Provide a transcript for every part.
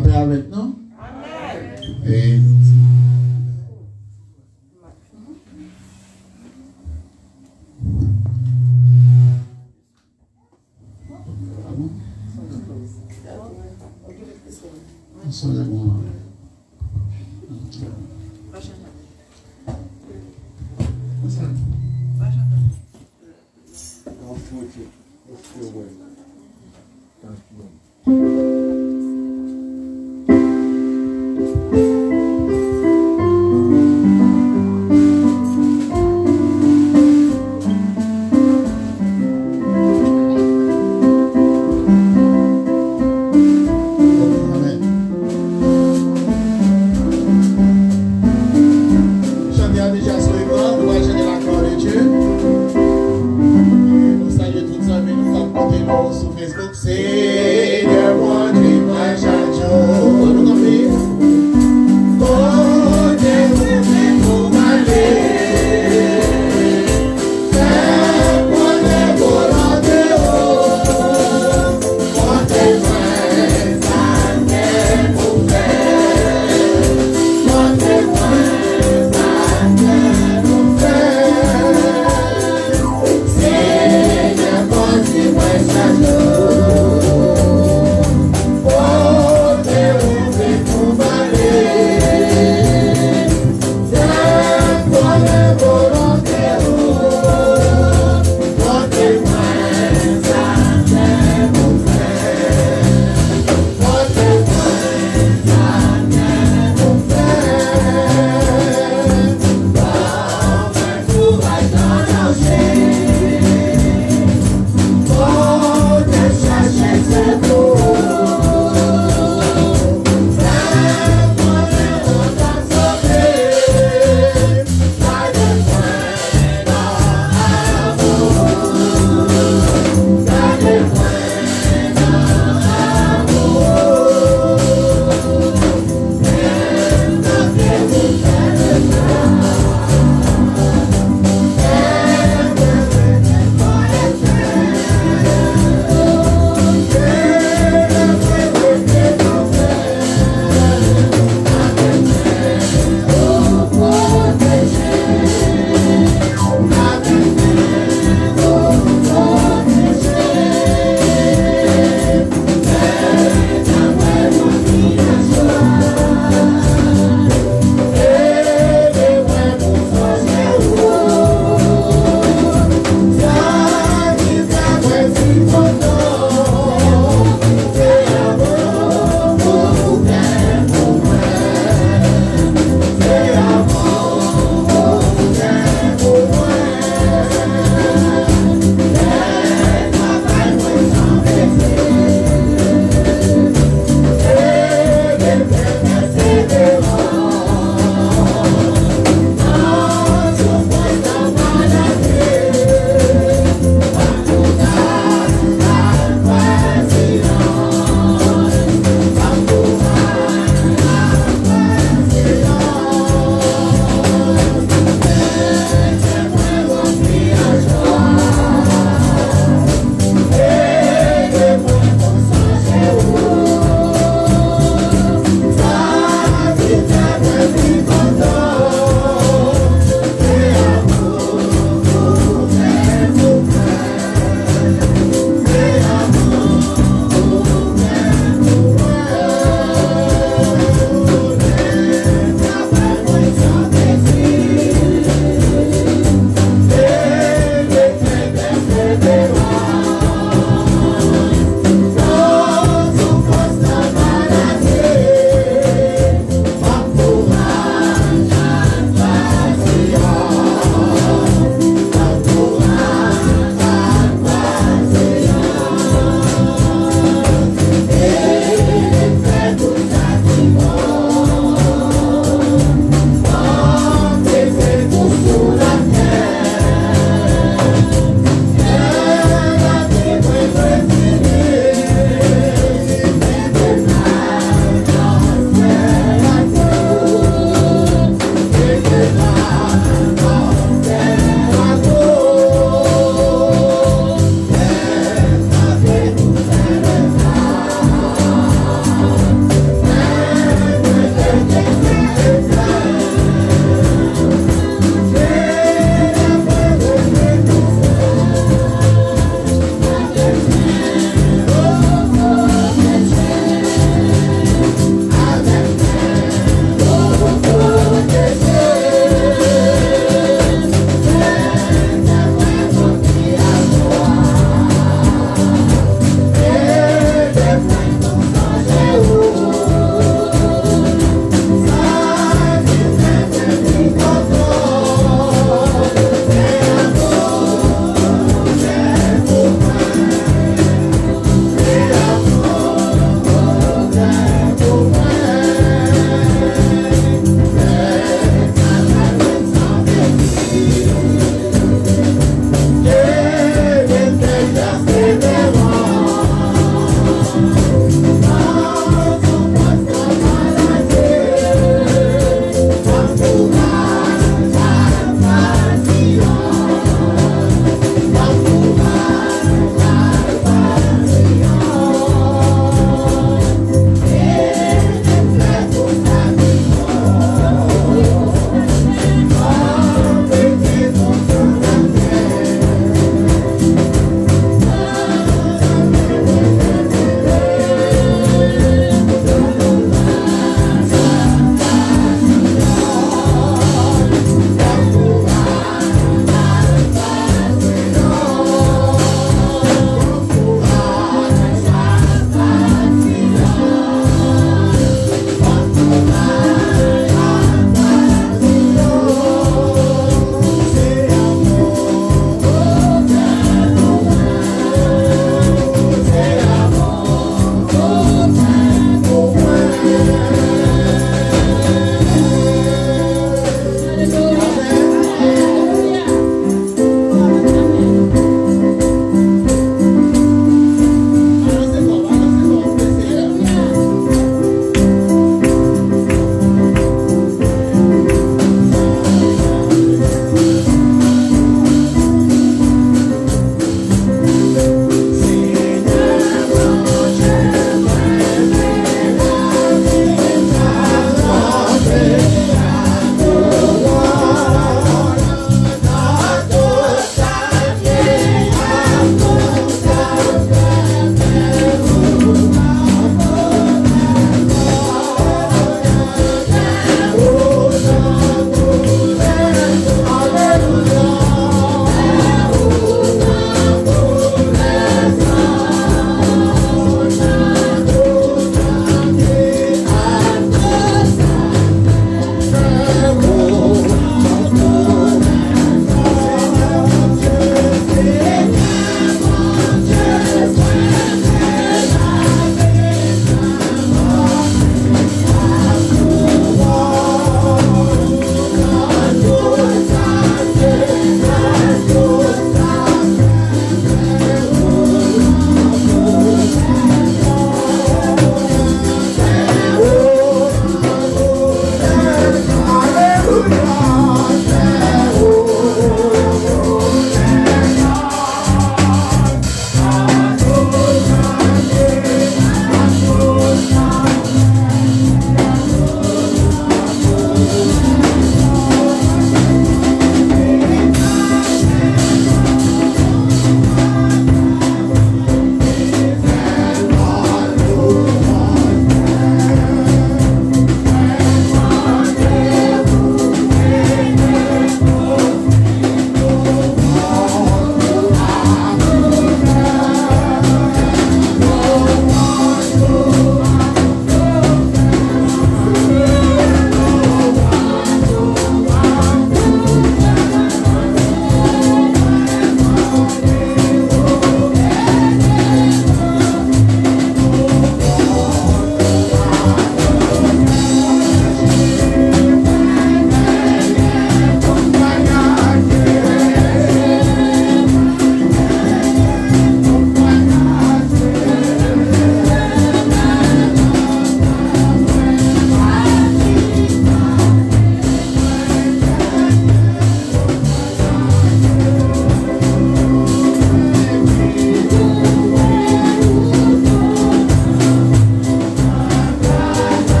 paix avec nous. Et déjà sur l'écran, on va changer la choré.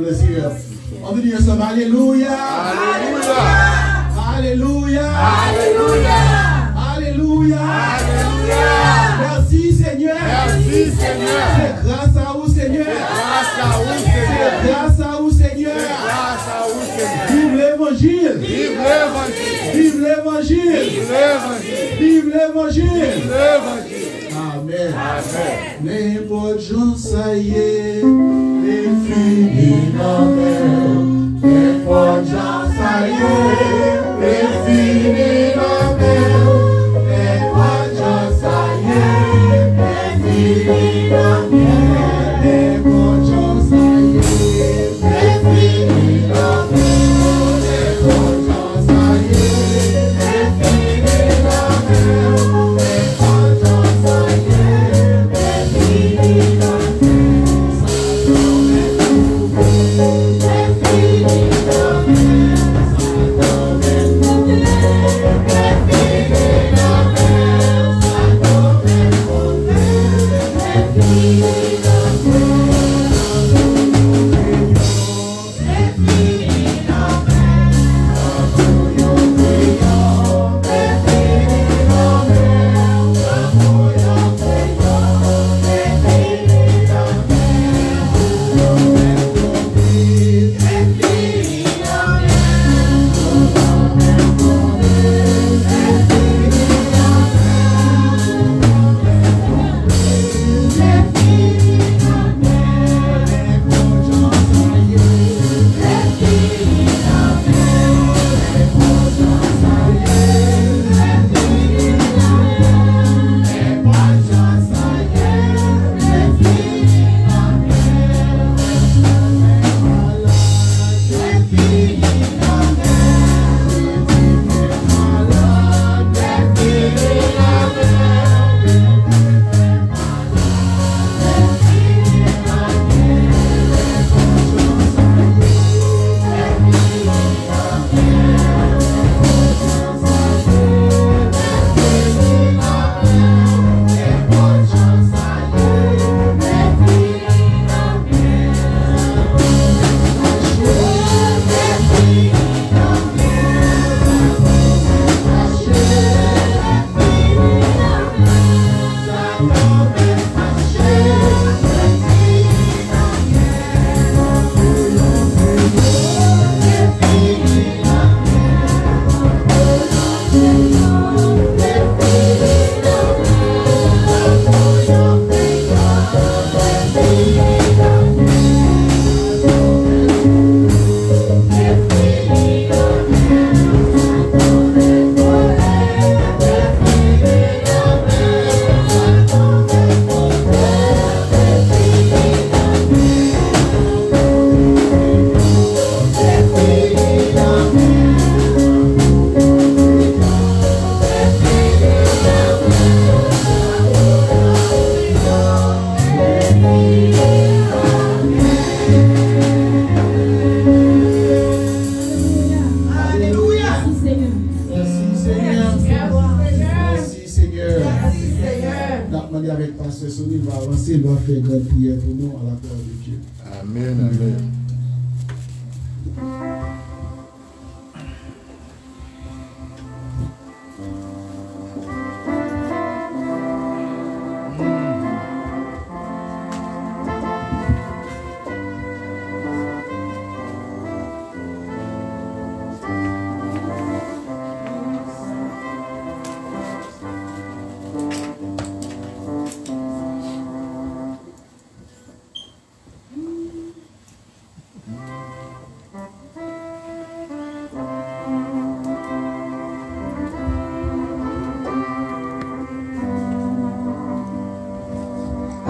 le Seigneur. On veut dire ensemble, Alléluia. Alléluia. Alléluia. Alléluia. Alléluia. Alléluia. Merci Seigneur. Merci Seigneur. C'est grâce à vous Seigneur. Grâce à vous Seigneur. Grâce à vous Seigneur. Grâce à vous Seigneur. Vive l'évangile. Vive l'évangile. Vive l'évangile. Vive l'évangile. Vive l'évangile. Vive l'évangile. Amen. Amen. N'importe Jean, ça y est, les filles d'amour. N'importe Jean, ça y est, les filles d'amour. N'importe Jean, ça y est, les filles d'amour. N'importe Jean, ça y est, les filles d'amour. N'importe Jean, ça y est, les filles d'amour. N'importe Jean, ça y est.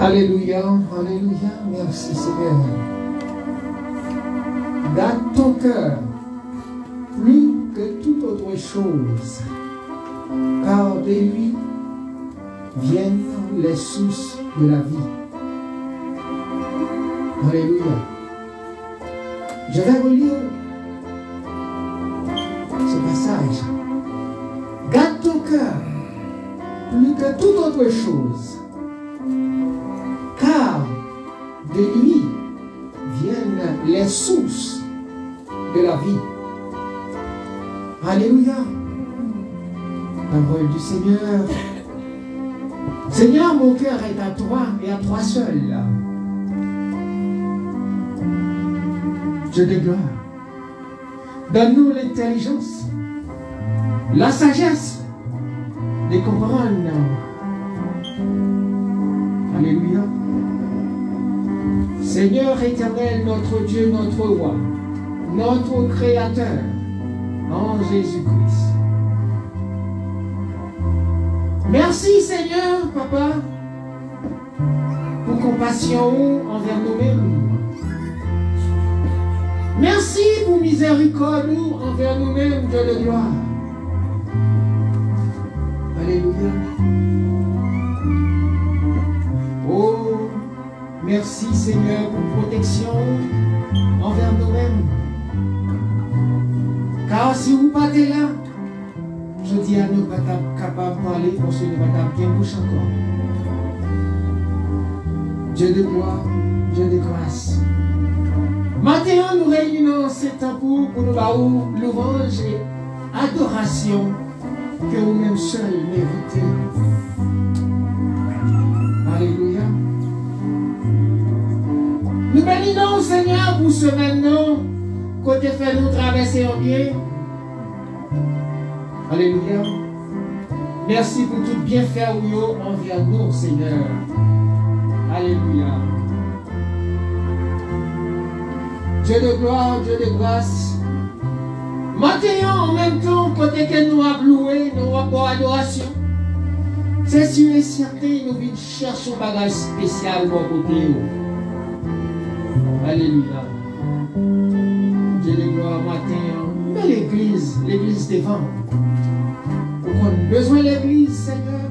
Alléluia, alléluia, merci Seigneur. Garde ton cœur plus que toute autre chose, car de lui viennent les sources de la vie. Alléluia. Je vais relire ce passage. Garde ton cœur plus que toute autre chose, car de lui viennent les les sources de la vie. Alléluia. Parole du Seigneur. Seigneur, mon cœur est à toi et à toi seul. Dieu de gloire. Donne-nous l'intelligence, la sagesse de comprendre. Alléluia. Seigneur éternel, notre Dieu, notre roi, notre Créateur, en Jésus-Christ. Merci Seigneur, Papa, pour compassion envers nous-mêmes. Merci pour miséricorde envers nous-mêmes, Dieu de gloire. Alléluia. Oh, merci Seigneur pour protection envers nous-mêmes. Car si vous pas là, je dis à nous pas capable de parler parce que nous pas bien bouche encore. Dieu de gloire, Dieu de grâce. Maintenant, nous réunissons ces temps pour nous faire louange et adoration que vous-même seul méritez. Alléluia. Nous bénissons Seigneur pour ce maintenant, côté fait nous traverser en bien. Alléluia. Merci pour tout bienfait envers nous, Seigneur. Alléluia. Dieu de gloire, Dieu de grâce. Maintenant, en même temps, côté que nous avons loué, nous avons adoration. C'est sûr et certain, nous venons chercher un bagage spécial pour côté. Alléluia. Dieu de gloire, matin, mais l'église devant. Nous avons besoin de l'église, Seigneur.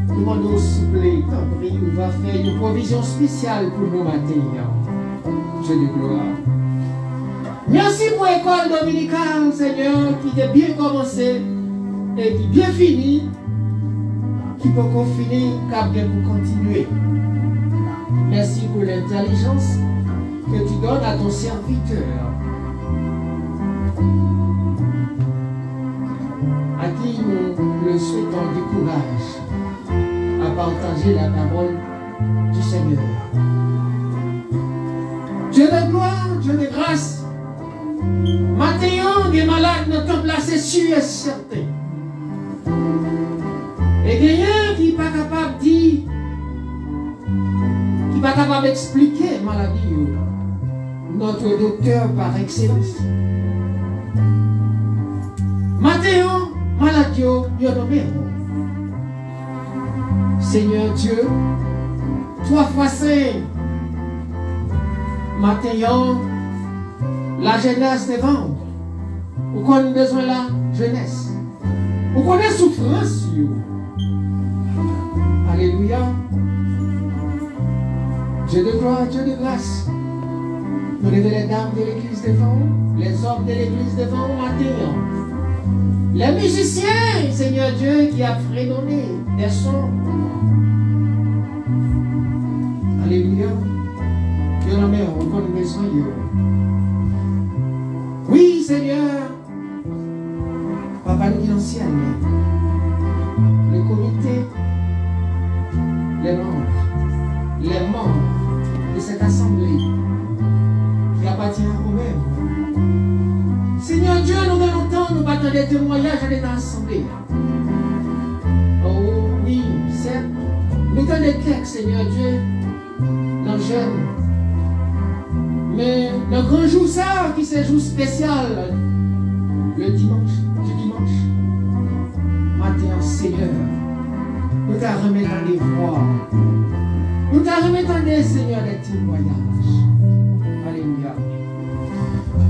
Nous demandons s'il vous plaît, on va faire une provision spéciale pour nous matin. Dieu de gloire. Merci pour l'école dominicale, Seigneur, qui est bien commencée et qui est bien finie, qui peut finir, qui bien pour continuer. Merci pour l'intelligence que tu donnes à ton serviteur, à qui nous le souhaitons du courage à partager la parole du Seigneur. Dieu de gloire, Dieu de grâce. Maintenant, des malades ne sont placés sûr et certain. Et des gens qui ne sont pas capables de dire, qui ne sont pas capables d'expliquer la maladie. Notre docteur par excellence. Maintenant, maladie, il y a nommé. Seigneur Dieu, 3 fois 5. Maintenant, la jeunesse devant. Vous connaissez besoin de la jeunesse. Vous connaissez souffrance. Alléluia. Dieu de gloire, Dieu de grâce. Nous levons les dames de l'église devant, les hommes de l'église devant maintenant. Les musiciens, Seigneur Dieu, qui a fredonné des sons. Alléluia. Que la mère, on connaît besoin. Oui, Seigneur. Papa nous dit dans le ciel. Le comité, les membres de cette assemblée qui appartient à vous-même. Seigneur Dieu, nous venons longtemps, nous battons des témoignages à l'état assemblée. Oh oui, certes, nous donnons des quelques, Seigneur Dieu, dans le jeûne. Mais le grand jour, ça, qui c'est un jour spécial, le dimanche, matin, Seigneur, nous t'en remettons des voix. Nous t'en remettons des, Seigneur, des témoignages. Alléluia.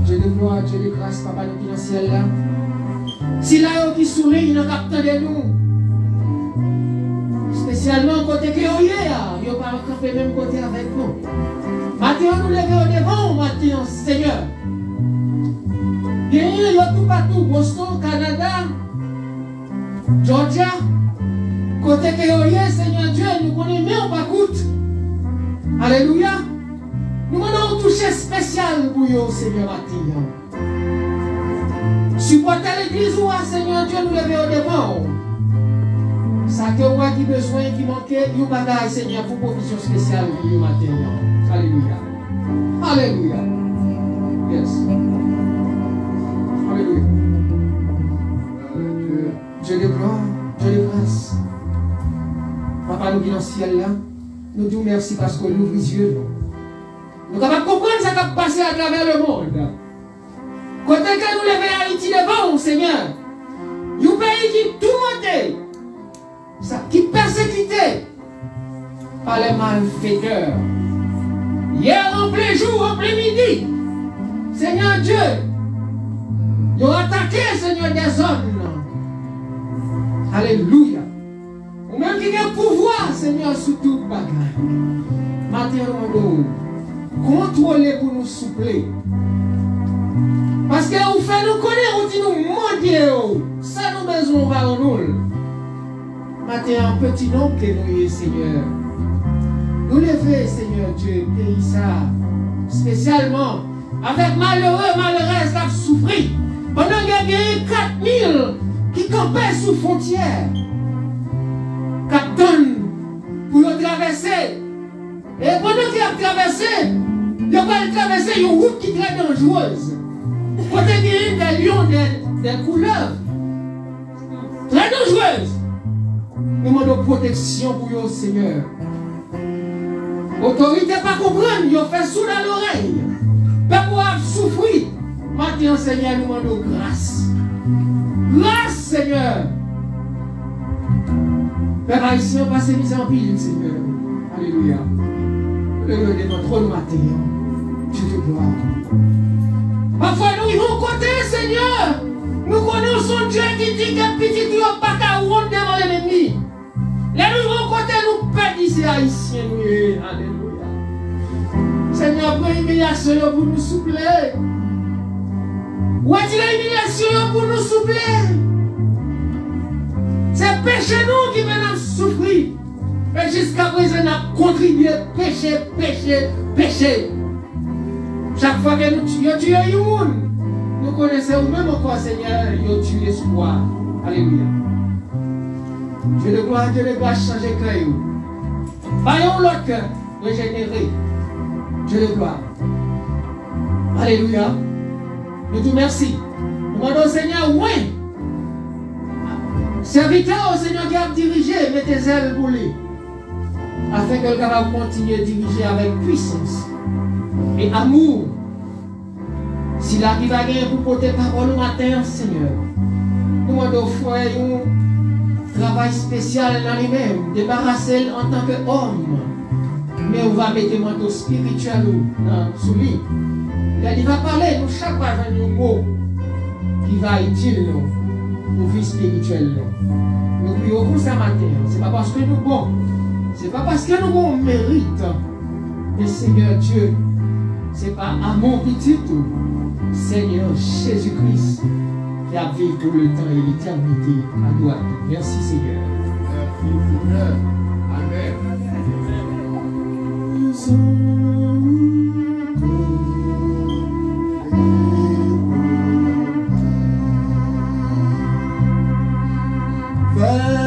Dieu de gloire, Dieu de grâce, Papa, nous qui dans le ciel là. Si là, qui sourit, nous captons de nous. Spécialement côté que vous êtes, vous pas camper même côté avec nous. Maintenant, nous levons au devant, maintenant, Seigneur. Il y a tout partout, Boston, Canada, Georgia. Côté que vous êtes, Seigneur Dieu, nous connaissons même pas coûte. Alléluia. Nous demandons toucher spécial pour vous, Seigneur, matin. Supporter l'église, Seigneur Dieu, nous lever au devant. Ça que vous avez besoin, qui manquait, vous bagaille, Seigneur, pour provision spéciale pour vous matin. Alléluia. Alléluia. Yes. Alléluia. Dieu de gloire, Dieu de grâce. Papa, nous qui dans le ciel là, nous disons merci parce que nous ouvrons les yeux. Nous sommes capables de comprendre ce qui a passé à travers le monde. Quand nous levons Haïti devant, Seigneur, un pays qui est tourmenté, qui est persécuté par les malfaiteurs. Hier, en plein jour, en plein midi, Seigneur Dieu, ils ont attaqué, Seigneur, des zones. Alléluia. Ou même qui a le pouvoir, Seigneur, sur toute bagaille. Maintenant, contrôlez pour nous soupler. Parce que vous faites nous connaître, vous dites nous mendier. Ça nous besoin va en nous. Maintenant, un petit nom que nous y Seigneur. Nous lever, Seigneur Dieu, pays ça, spécialement, avec malheureux, malheureuses qui ont souffert. Pendant qu'il y a eu 4000 qui campaient sous frontière, qui pour traverser. Et pendant qu'ils ont traversé, ils ont traversé une route qui est très dangereuse. Quand il y a eu des lions, des couleurs, très dangereuses. Nous demandons protection pour eux, Seigneur. Autorité pas comprendre, ils ont fait sous dans l'oreille. Peuple a souffert. Maintenant, Seigneur, nous demandons grâce. Grâce, Seigneur. Père haïtien, passez mise en pile, Seigneur. Alléluia. Le de notre trône matin. Dieu de gloire. Parfois, nous vivons côté, Seigneur. Nous connaissons Dieu qui dit que petit Dieu n'a pas qu'à rendre devant l'ennemi. Là, nous vivons côté, nous perdons ici, haïtiens. Alléluia. Seigneur, prends l'humiliation pour nous soupler. Où est-il l'humiliation pour nous soupler? C'est péché nous qui venons souffrir. Et jusqu'à présent, nous avons contribué péché, péché, péché. Chaque fois que nous tuons un monde, nous connaissons même encore, Seigneur, nous tuons l'espoir. Alléluia. Dieu de gloire, Dieu de grâce, changer le cœur. Voyons l'autre cœur régénéré. Dieu de gloire. Alléluia. Nous te remercions. Nous demandons au Seigneur, oui. Serviteur au Seigneur qui a dirigé, mettez tes ailes pour lui. Afin qu'elle puisse continuer à diriger avec puissance et amour. S'il arrive à gagner pour porter parole au matin, Seigneur, nous demandons au frère un travail spécial dans lui-même, débarrasser en tant qu'homme. Mais on va mettre un manteau spirituel sous lui. Il va parler, nous chaque fois un mot qui va être utile pour vie spirituelle. Nous prions pour ça matin. Ce n'est pas parce que nous bon, ce n'est pas parce que nous bon mérite. Mais Seigneur Dieu, ce n'est pas amour petit tout. Seigneur Jésus-Christ qui a vécu tout le temps et l'éternité à droite. Merci Seigneur. Merci Seigneur. Amen. Oh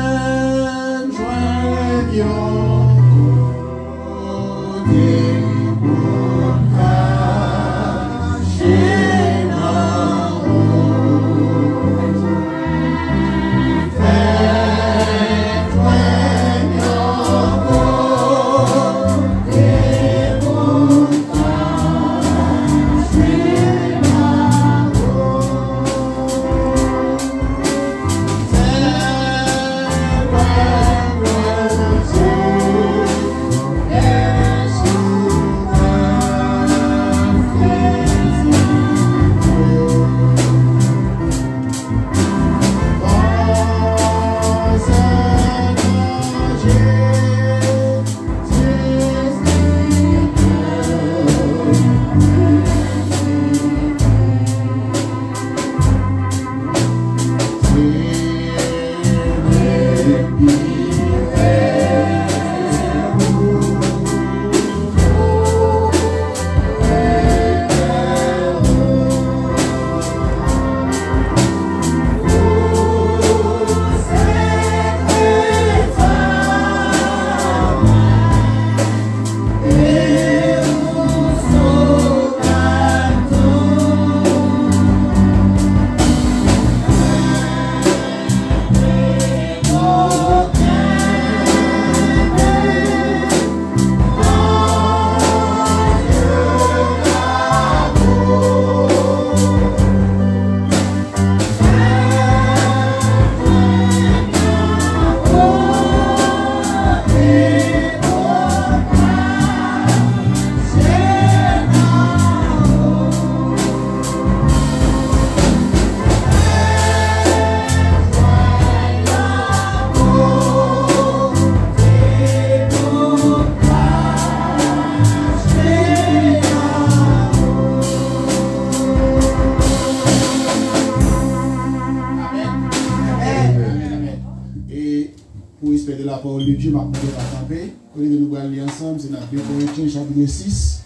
parole de Dieu, m'a demandé à camper. Au lieu de nous aller ensemble, c'est dans 2 Corinthiens chapitre 6,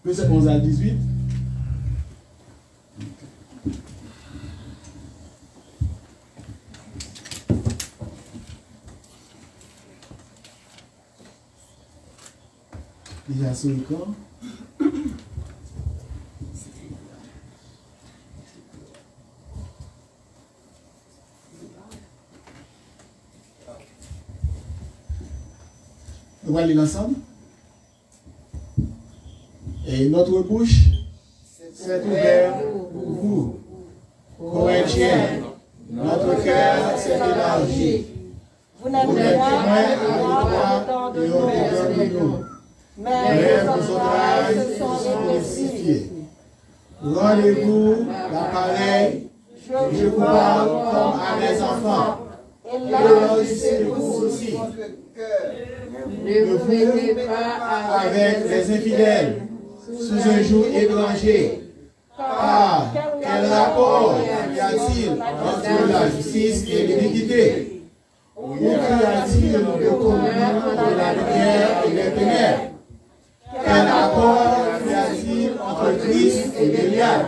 verset 11 à 18. Déjà sur l'écran. On va lire ensemble. Et notre bouche s'est ouverte pour vous, Corinthiens. Notre cœur s'est élargi. Vous n'êtes point à l'étroit et au de nous. Mais vos oreilles se sont épaissées. Rendez-vous l'appareil, je vous parle comme à des enfants. Et l'enregistrez-vous aussi. Ne vous mettez pas avec les infidèles sous un joug étranger. Car quel rapport y a-t-il entre la justice et l'iniquité? Ou qu'y a-t-il de commun entre la lumière et les ténèbres? Quel rapport y a-t-il entre Christ et Bélial?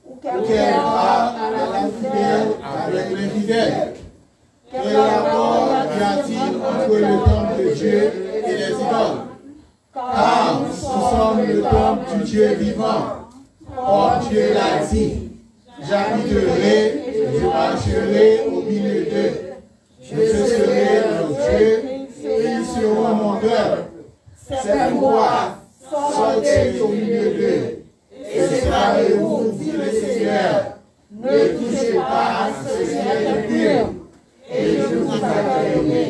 Ou quel part à la fidèle avec l'infidèle? Quel rapport y a-t-il entre le temple de Dieu et les idoles? Car nous sommes le temple du Dieu vivant. Or Dieu l'a dit, j'habiterai, je marcherai au milieu d'eux. Je serai leur Dieu et ils seront mon peuple. C'est pourquoi sortez au milieu d'eux et séparez-vous, dit le Seigneur. Ne touchez pas à ce qui est impur. Et je vous accueillerai.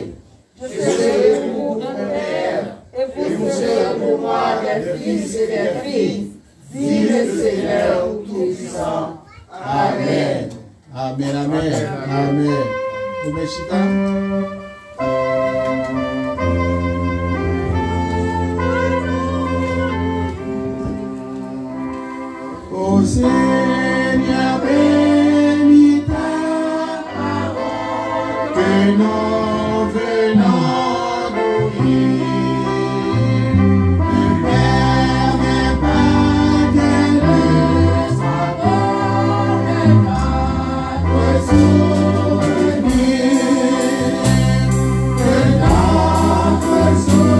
Je serai pour vous un père, et vous serez pour moi des fils et des filles, dit le Seigneur Tout-Puissant. Amen. Amen, amen, amen. Vous mettez Ô Seigneur, bénis ta parole, que nous venons d'oublier. Ne permets pas qu'elle ne s'abandonne à notre souvenir, que notre souvenir.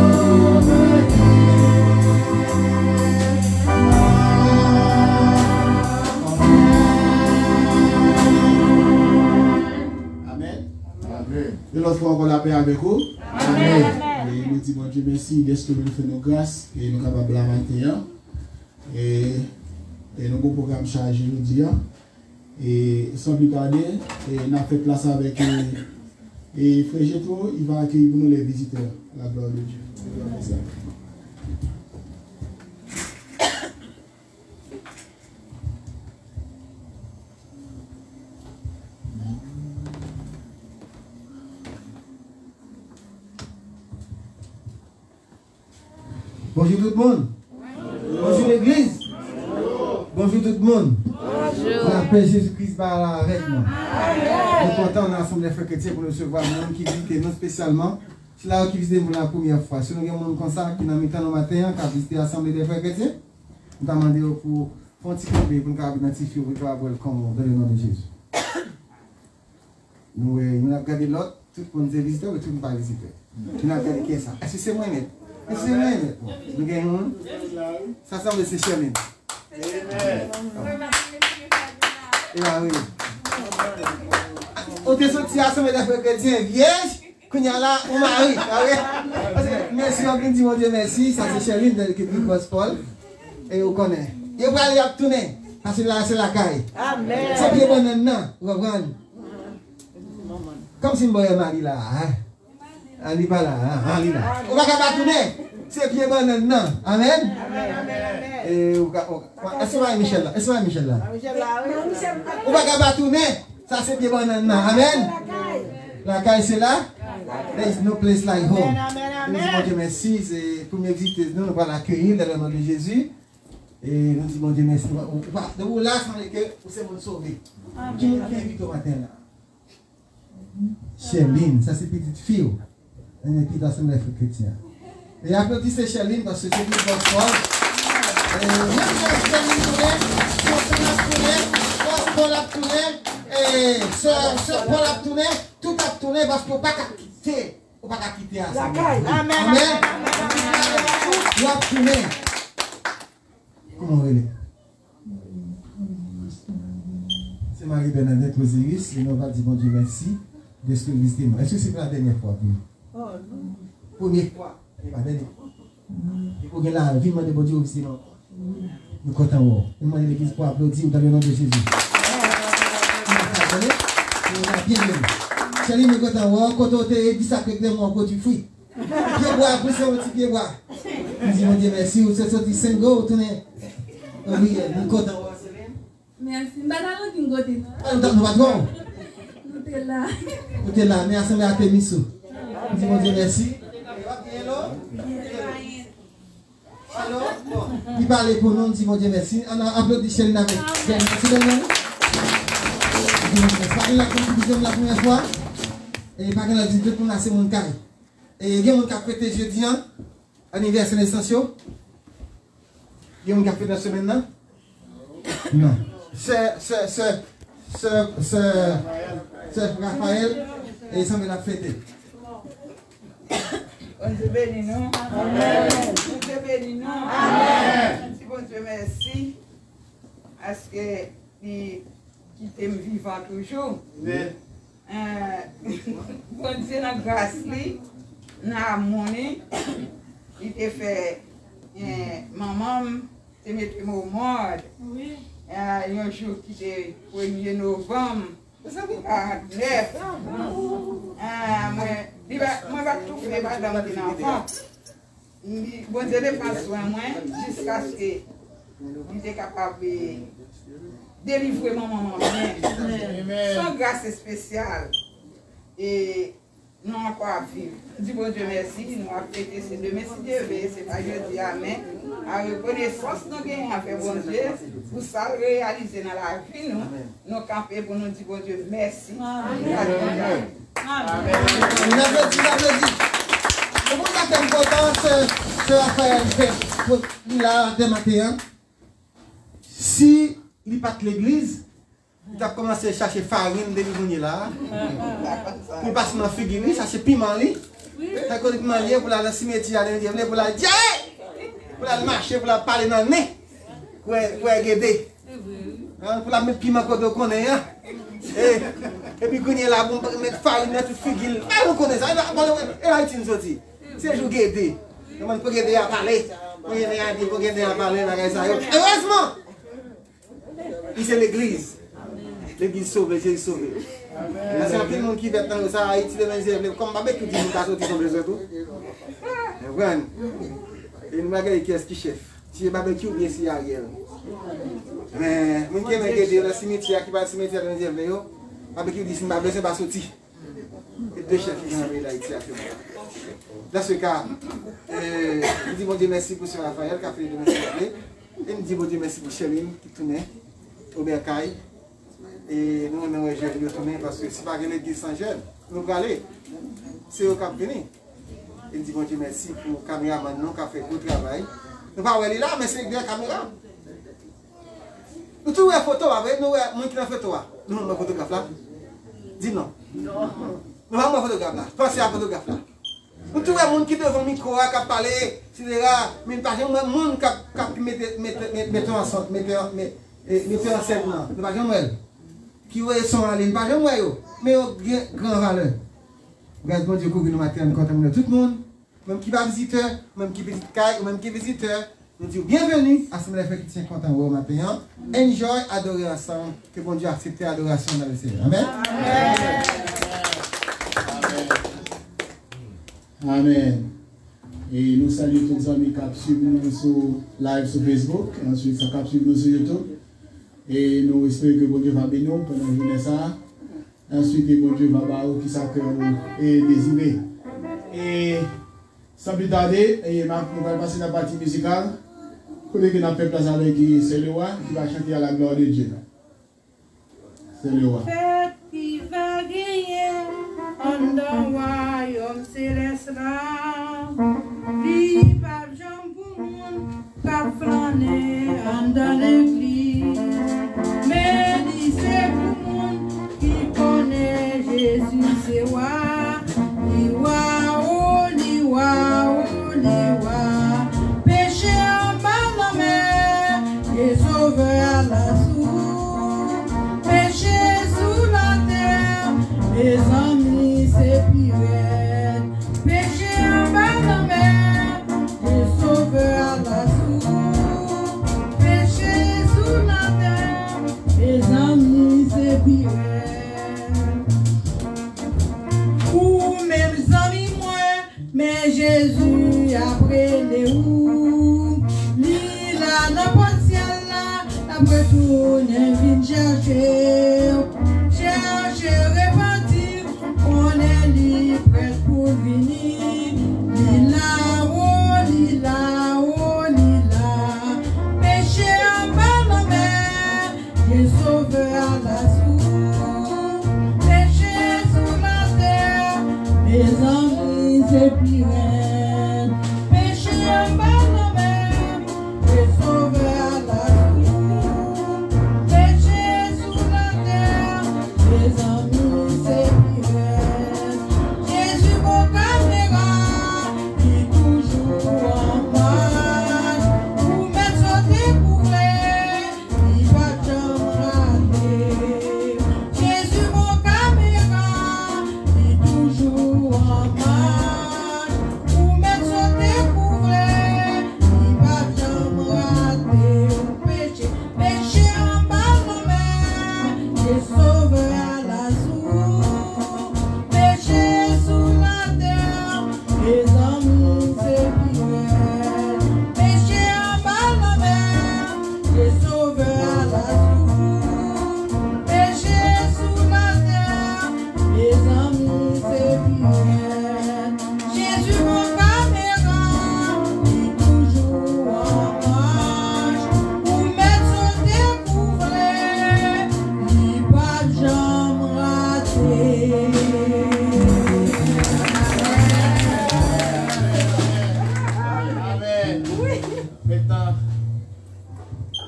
Et l'autre fois, on la paix avec vous. Amen. Et nous disons, Dieu merci, d'être venu faire nos grâces et nous sommes capables de la matin. Et nous avons un programme chargé aujourd'hui. Et sans plus tarder, on a fait place avec et Frère Gétro, il va accueillir pour nous les visiteurs. La gloire de Dieu. Bonjour tout le monde. Bonjour l'église. Bonjour tout le monde. Bonjour. La paix Jésus-Christ par là avec nous. Nous sommes contents dans l'ensemble des frères chrétiens pour nous recevoir, nous qui visitent nous spécialement. Si là qui visite pour la première fois, si nous avons des gens comme ça qui nous mettent dans le matin, qui a visité l'assemblée des frères chrétiens, nous demandons pour faire un petit peu pour nous identifier votre welcome dans le nom de Jésus. Nous avons regardé l'autre, tout le monde est visiteur et tout le monde n'est pas visiteur. Nous avons regardé qui est ça. Est-ce que c'est moi net? Est-ce que c'est moi net? Nous gagnons. Ça semble c'est Sherlyn. Amen. Et là, oui. On est sorti à l'assemblée des frères chrétiens vierge. Quand il y a là, on marie. Merci, on dit mon Dieu merci. Ça c'est Sherlyn de l'équipe Gospel. Et on connaît. Et on va aller à tourner. Parce que là, c'est la caille. Amen. C'est bien bon non. Vous comprenez? Comme si je suis marié là. On n'est pas là. On va pas tourner. C'est bien bon non. Amen. Et est-ce que Michel là? Est-ce que Michel là? On va pas tourner. Ça c'est bien bon non. Amen. La caille c'est là. There is no place like home. Nous disons Dieu merci. C'est pour mes visites, nous allons l'accueillir dans le nom de Jésus. Et nous disons Dieu merci. De vous là, c'est que vous êtes sauvé. Qui nous invite au matin là? Sherlyn, ça c'est petite fille. Un équipe d'assemblée chrétienne. Et applaudissez Chéline parce que c'est une bonne foi. Paul a tourné, et Sœur Paul a tourné, tout a tourné parce qu'on ne peut pas quitter. On ne peut pas quitter l'assemblée. Amen. Tout a tourné. Comment on est? C'est Marie-Bernadette Osiris, et nous allons dire bon Dieu merci de ce que vous visitez. Est-ce que c'est pour la dernière fois? Oh non. Première fois. Pas dernière fois. Il faut que la vie de bon Dieu vous visitez. Nous sommes contents. Nous demandons l'église pour applaudir dans le nom de Jésus. Bien bien. Chérie, nous sommes contents. Quand on te dit ça, que quand tu fuis. Pied bois, plus un petit pied bois. Nous disons Dieu merci. Vous êtes sorti 5 go, vous tournez. Oui, nous sommes contents. Merci. Je ne vais pas vous dire. Nous sommes Nous sommes là. Vous êtes là, merci à Témissou. Nous disons Dieu merci. Allô? Qui parle pour nous, dit mon Dieu merci. On a applaudi Chéline avec. Merci de nous. Pas la contribution la première fois. Et pas que la visite pour nous, c'est mon cas. Et il y a mon cas fêté jeudi, anniversaire d'extension. Il y a mon cas fêté la semaine là? Non. C'est Raphaël et ça me l'a fêté. On te bénit, non? Amen. On te bénit, non? Amen. Si bon Dieu merci, parce que qui t'aime vivant toujours. Bon Dieu, la grâce, la monnaie, il t'a fait, maman, te mettre au monde. Oui. Un jour qui était 1er novembre. Moi, je vais tout faire, madame, de l'enfant. Bon Dieu, ne pas soin moi jusqu'à ce qu'il était capable de délivrer mon maman. Sans grâce spéciale. Et nous encore à vivre. Dis bon Dieu merci, nous avons fêté ces 2 merci Dieu, c'est pas jeudi, amen. À reconnaissance, nous avons fait bon Dieu, pour ça réaliser dans la vie, nous camper pour nous dire bon Dieu merci. Amen. On applaudit. Comment ça fait important ce Raphaël fait là de matin? Si il part de l'église, il a commencé à chercher farine de l'ivonier là. Il passe dans la figure, chercher piment. Il a connu piment pour aller dans le cimetière, pour aller dire, pour aller marcher, pour aller parler dans le nez. Pour aller aider. Pour aller mettre piment quand on connaît. Et puis, quand il est là, pour mettre farine dans toute figure. On connaît ça. Et là, il sorti. C'est jour aider. On peut aider à parler. On peut aider à parler. Heureusement, c'est l'église. L'église sauve, Jésus sauve. C'est un peu de monde qui va dans ça, Haïti, comme Babé qui dit nous avons sorti son besoin tout. Et nous regardons qui est-ce qui chef. Si Babé ou bien si Ariel. Mais, nous qui aimons aider le cimetière, qui va au cimetière de nous Babé qui dit si Babé c'est pas sorti. Et 2 chefs qui viennent avec l'Haïti. Dans ce cas, nous disons bon Dieu merci pour ce Raphaël qui a fait les 2 merci. Et nous disons bon Dieu merci pour Chéline qui tournait au Bercail. Et nous avons retourné parce que si pas l'église sans jeune, nous allons aller. C'est eux qui ont venu. Et nous disons bon Dieu merci pour le caméraman qui a fait un beau travail. Nous ne pouvons pas aller là, mais c'est la caméra. Nous trouvons une photo avec nous, nous qui avons fait photo. Nous avons un photographe là. Dis non. Nous avons un photographe là. Pensez à un photographe là. Nous trouvons un monde qui devant le micro, qui a parlé, etc. Mais pas un monde qui met en scène. Nous pas jamais qui sont allés, pas jamais mais au grand valeur. Grâce bon Dieu que nous matin nous contemplons tout le monde, même qui va visiteur, même qui visite caille, même qui visiteur. Nous disons bienvenue à Assemblée chrétienne content au matin. Enjoy, adorer ensemble. Que bon Dieu accepte l'adoration dans le Seigneur. Amen. Amen. Et nous saluons tous les amis qui suivent nous sur live sur Facebook, ensuite qui suivent nous sur YouTube. Et nous espérons que bon Dieu va bénir pendant la journée ça. Ensuite, bon Dieu va voir qui ça que nous est désiré. Et sans plus tarder, nous allons passer dans la partie musicale. Pour que nous fait place avec c'est le roi qui va chanter à la gloire de Dieu. C'est le roi. Fête qui va gagner. en dans royaume céleste là. Li pa jam pou moun ka flâner en dans l'église. Mais li c'est pour moun qui connaît Jésus c'est roi. Li roi, oh li roi, oh li roi. Péché en bas la mer, et sauveur à la source. Péché sous la terre, mes amis c'est pire. Péché en bas la mer, et sauveur à la source. Péché sous la terre, mes amis c'est pire. Ou mes amis moi, mais Jésus après les roues. Li la n'importe ciel là, après tout n'est vite chercher. Chercher, repentir, on est li prêt pour venir. Li la, oh li la, oh li la. Péché en bas la mer, et sauveur à la source. Péché sous la terre, mes amis c'est pire. Péché en bas la mer, et sauveur à la source. Péché sous la terre, mes amis c'est pire. Jésus mon caméra, qui toujours en marche. Pour mettre son découvert, il va jamais rater. Jésus mon caméra, qui toujours en marche. Pour mettre son découvert, il va jamais rater. Péché, péché en bas la mer, et sauveur à la source. Péché sous la terre, mes amis c'est pire. Péché en bas la mer, et sauveur à la source. Péché sous la terre, mes amis c'est pire. Jésus mon caméra, qui toujours en marche. Pour mettre son découvert, il va jamais rater. Amen. Maintenant,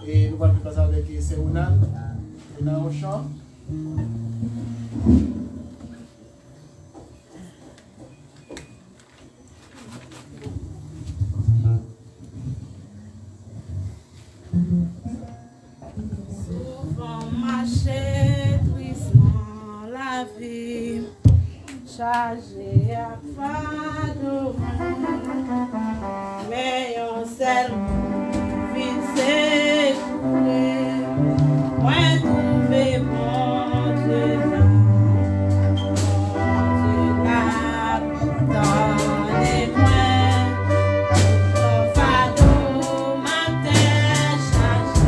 et nous allons passer avec Séounan. Séounan au chant. Souvent marcher tristement la vie, chargé à fardeau, mais on seul vite s'écouler, moins trouver bon Dieu là, dans les coins, le fardeau matin chargé.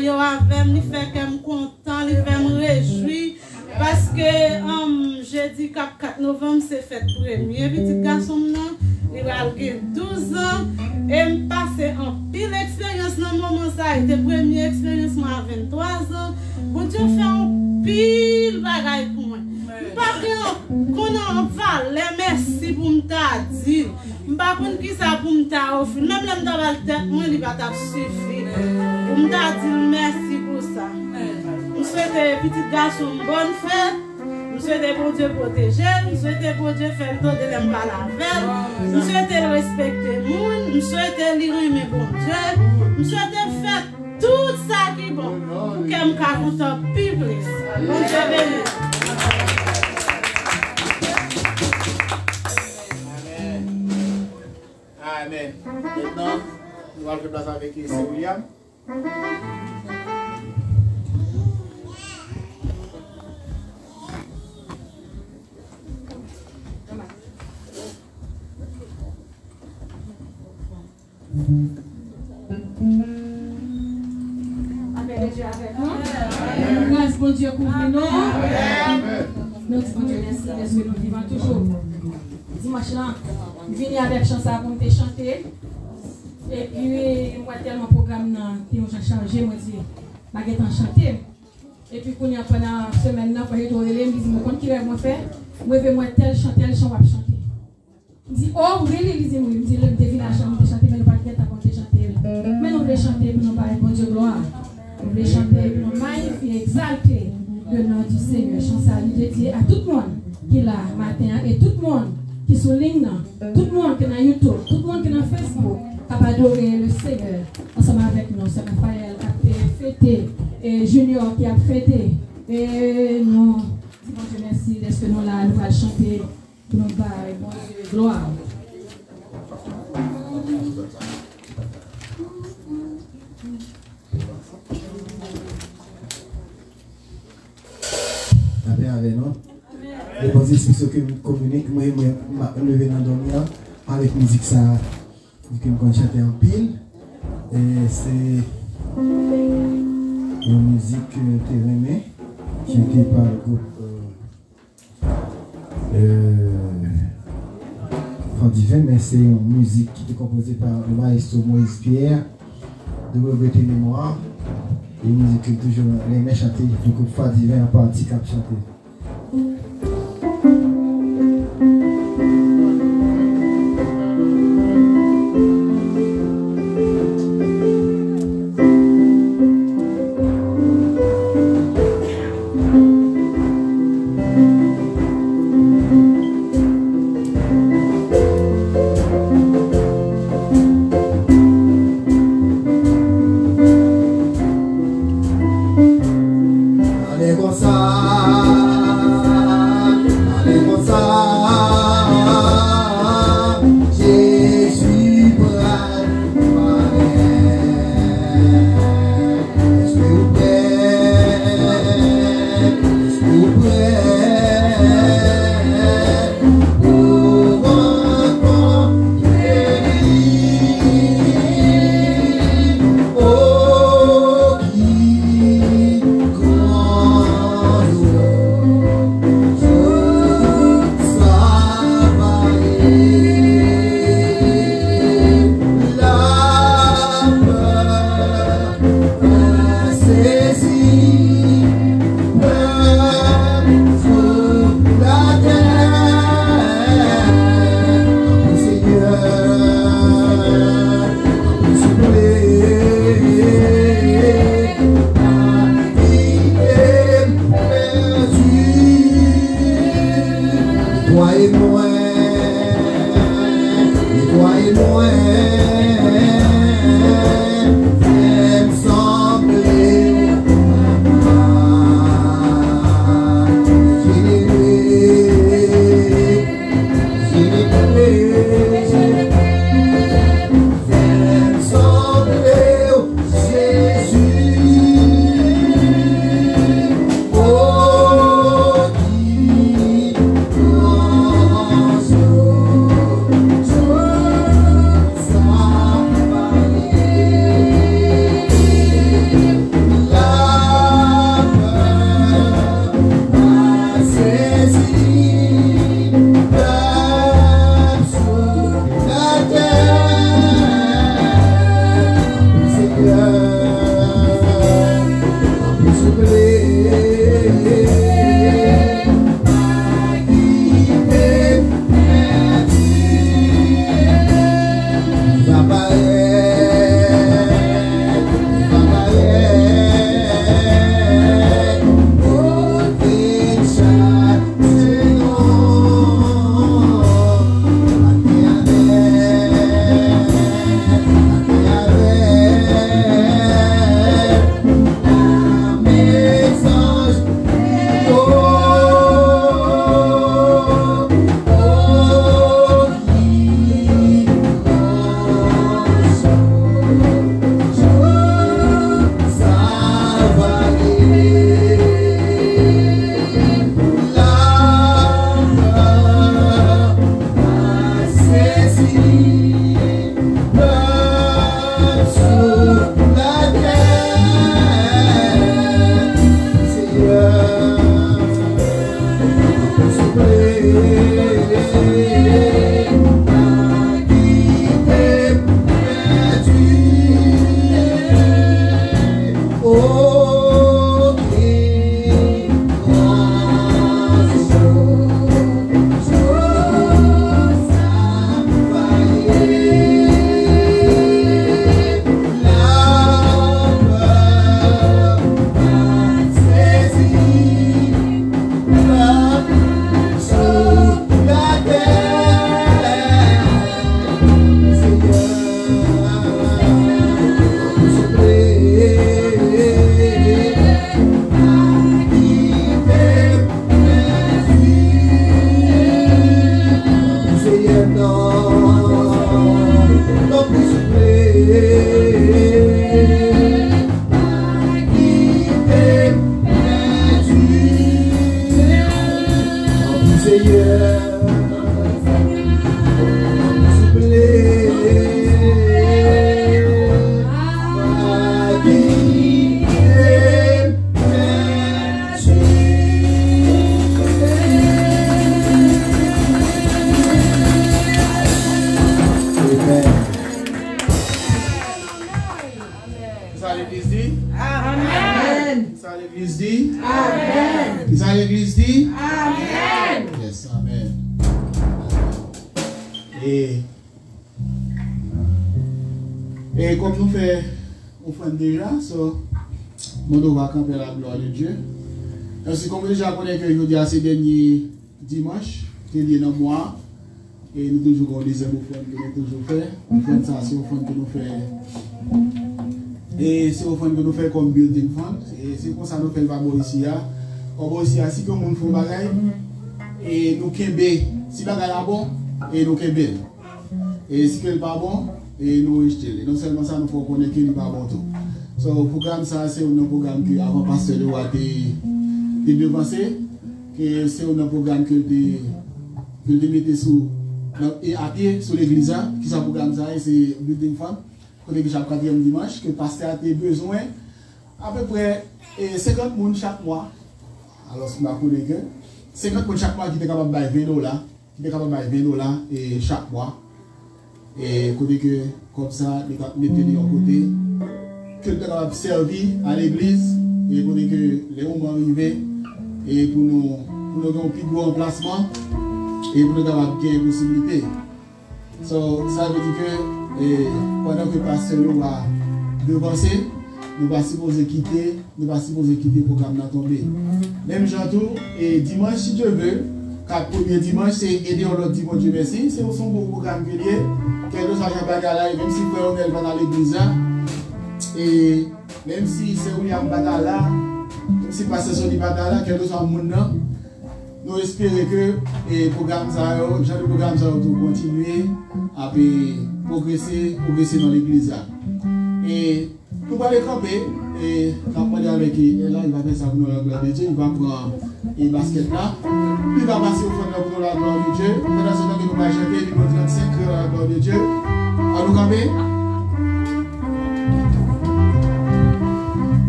yo avec, il fait que me content, il fait me réjouir. Parce que jeudi 4 novembre, c'est fête premier. Petit garçon, il va avoir 12 ans. Et me passer en pile expérience dans le moment, ça a été première expérience à 23 ans. Bon Dieu fait un pile bagaille pour moi. Pas que qu'on en parle, merci pour me dire. Pas qu'on qui ça pour me offrir. Même là, me tête, moi, il va suffire. Pour me dire merci pour ça. Je souhaite petit garçon bonne fête. Je souhaite pour Dieu protéger. Je souhaite pour Dieu faire le temps de l'aimer pas la veille. Je souhaite le respecter le monde. Je souhaite lire mes bon Dieu. Je souhaite faire tout ça qui est bon. Pour qu'elle me raconte un peu plus. Bon Dieu bénisse. Amen. Maintenant, nous allons faire place avec Sir William. Avec Dieu avec nous. Grâce bon Dieu pour nous. Notre bon Dieu, merci parce que nous vivons toujours. Dimanche là, je viens avec chanson pour me chanter. Et puis, moi, tellement programme qui ont changé, moi, je vais chanter. Et puis, pendant la semaine, quand je suis je me dis, quand qui va me faire, moi, je vais tel chant, je vais chanter. Il dit, oh, oui, il dit, je devine la chanter, mais nous ne pas chanter. Mais nous voulons chanter pour nous parler de Dieu gloire. Nous voulons chanter pour nous magnifier, exalter le nom du Seigneur. Chanson dédiée à tout le monde qui est là matin et tout le monde qui est sur ligne, tout le monde qui est dans YouTube, tout le monde qui est dans Facebook, qui a adoré le Seigneur. Ensemble avec nous, c'est Raphaël qui a fêté, et Junior qui a fêté. Et nous, bon Dieu merci, est-ce que nous là, nous allons chanter pour nous parler, bon Dieu, gloire. Avec nous. Les positions que nous communiquons, moi, je me lever dans le dormir avec musique ça, que nous chanter en pile. Et c'est une musique terrenée, chantée par le groupe Front Divin, mais c'est une musique qui est composée par le maestro Moïse Pierre, de regretter mémoire. Et une musique que toujours les chanter, le groupe Front Divin en partie cap chanter. Et comme nous faisons déjà, nous va camper la gloire de Dieu. Parce que comme déjà connaissons que nous disons ces derniers dimanches, qui est dans le mois, et nous toujours avons des offrandes que nous toujours fait. Offrande ça, c'est offrande que nous faisons. Et c'est offrande que nous faisons comme building fund. Et c'est comme ça que nous faisons le babo ici. On ici, si que nous faisons bagaille, et nous kembe, si bagaille est bon, et nous kembe. Et si que pas bon, et nous rejetons. Non seulement ça, nous faut connaître qu'il n'est pas bon tout. So, le programme, ça, c'est un programme que avant pasteur de a devancé, que c'est un programme que de mettre sous à pied sur l'église, qui ça programme ça, c'est Building Fund, côté que chaque 4e dimanche, que le pasteur a besoin à peu près 50 personnes chaque mois. Alors, si vous connaissez que 50 personnes chaque mois qui est capable de payer $20, qui est capable de payer $20 chaque mois. Et côté que comme ça, nous mettons de côté, que nous avons servi à l'église, et côté que les moments arrivés, et pour nous avoir un plus gros emplacement, et pour nous avoir bien possibilité. So, ça veut dire que pendant que le pasteur va devancer, nous ne sommes pas supposés quitter le programme dans tomber. Même Jean-Tour, et dimanche, si Dieu veut, le premier dimanche, c'est aider l'autre dimanche, Dieu merci, c'est son beau programme que lié. Quel soit Jean Bagala, même si Frère Onel va dans l'église, et même si c'est William Badala, même si Pasteur Sony Badala, quel soit le monde, nous espérons que le programme, le programme va continuer à progresser dans l'église. Et nous allons camper, et quand on est avec elle, là, il va faire ça pour nous la gloire de Dieu, il va prendre le basket là, il va passer au fond pour nous la gloire de Dieu. Pendant ce temps que nous allons chanter, il va 35 la gloire de Dieu. À nous camper.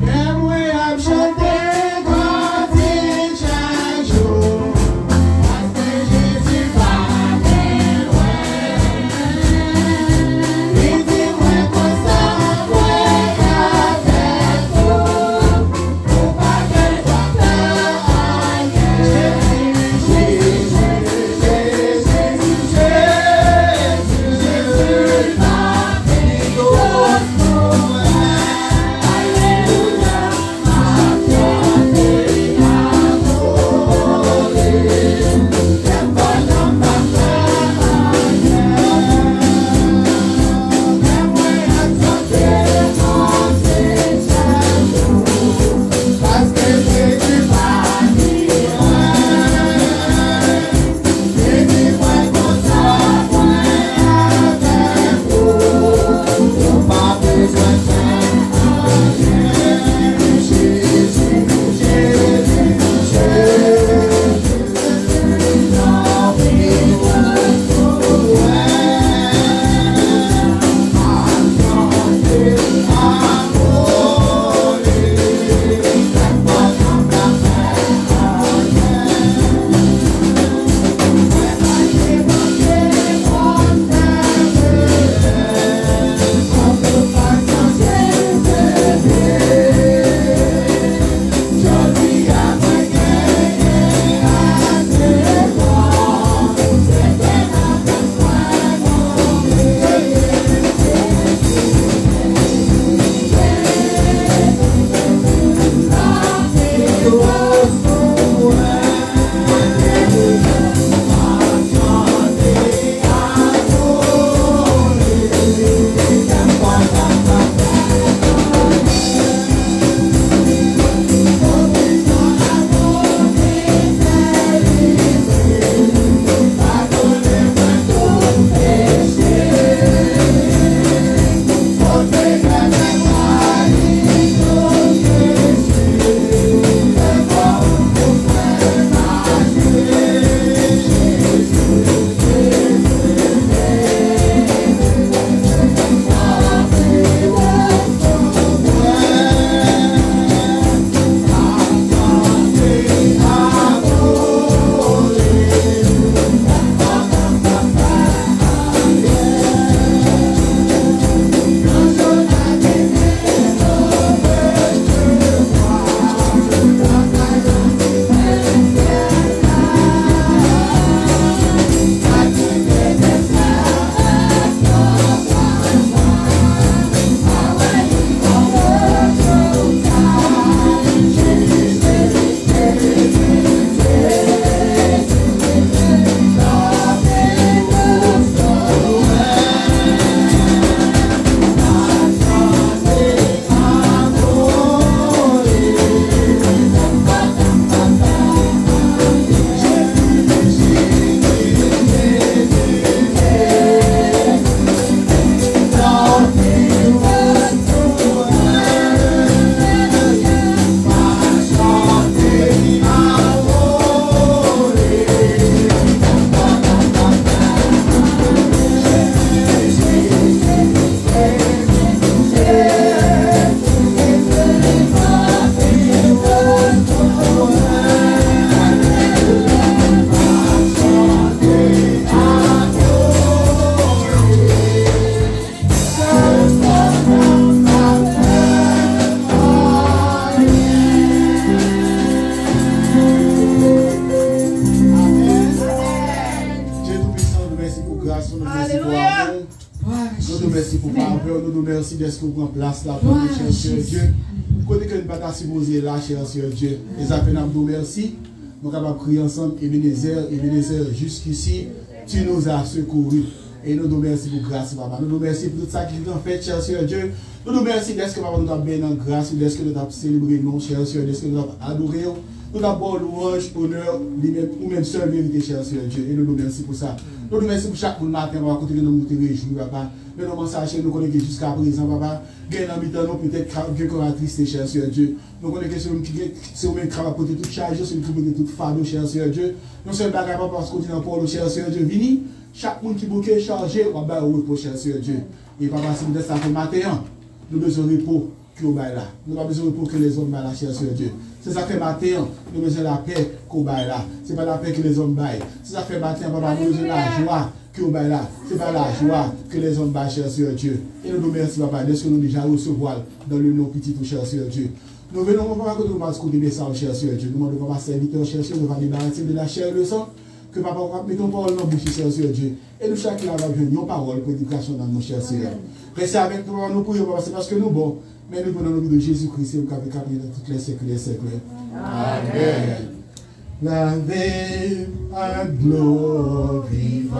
Et moi, à chanter. Jésus, grâce, nous merci pour amour. Nous nous merci pour faveur, nous nous merci d'être qu'on prend place là pour nous, cher Dieu. Côté que nous ne pas ta supposer là, cher Dieu. Les appels nous merci. Nous sommes capables de crier ensemble, Ebenezer, jusqu'ici, tu nous as secourus. Et nous nous merci pour grâce, papa. Nous nous merci pour tout ça qui est en fait, cher Dieu. Nous nous merci d'être que papa nous avons bien en grâce, d'être que nous avons célébré non, cher Dieu, d'être que nous avons adoré. Nous avons louange, honneur, ou même seule vérité, cher Dieu. Et nous nous merci pour ça. Nous nous merci pour chaque matin, papa, quand nous nous réjouir, papa. Mais nous sachons, nous connaissons jusqu'à présent, papa. Gain en mi-temps, nous peut-être qu'on a tristé, cher Dieu. Nous connaissons que c'est au même capable de porter toute charge, c'est au même capable de porter toute fardeau, cher Dieu. Nous sommes pas capables parce qu'on dit dans Paul, cher Dieu, vini. Chaque monde qui est chargé, on va au repos, cher Dieu. Et papa, si nous sommes ça fait matin, nous besoin de repos qui au bail là. Nous n'avons pas besoin de repos que les hommes baillent là, cher Dieu. C'est ça fait matin, nous besoin de la paix qu'on baille là. C'est pas la paix que les hommes baillent. C'est ça fait matin, papa, nous besoin de la joie qui au bail là. C'est pas la joie que les hommes baillent, cher Dieu. Et nous nous remercions, papa, de ce que nous déjà recevoir dans le nom petit tout, cher Dieu. Nous venons, papa, que nous allons écouter ça, cher Dieu. Nous demandons, papa, serviteur, cher Dieu, nous allons débarrasser de la chair et le sang. Que papa, mettons parole dans la bouche, cher Dieu. Et nous, chacun va venir une parole, prédication dans nos chers Seigneur. Restez avec nous, nous prions, c'est parce que nous bon, mais nous prenons le nom de Jésus-Christ, et nous avons capé dans toutes les siècles et les siècles. Amen. La vie à gloire vivante,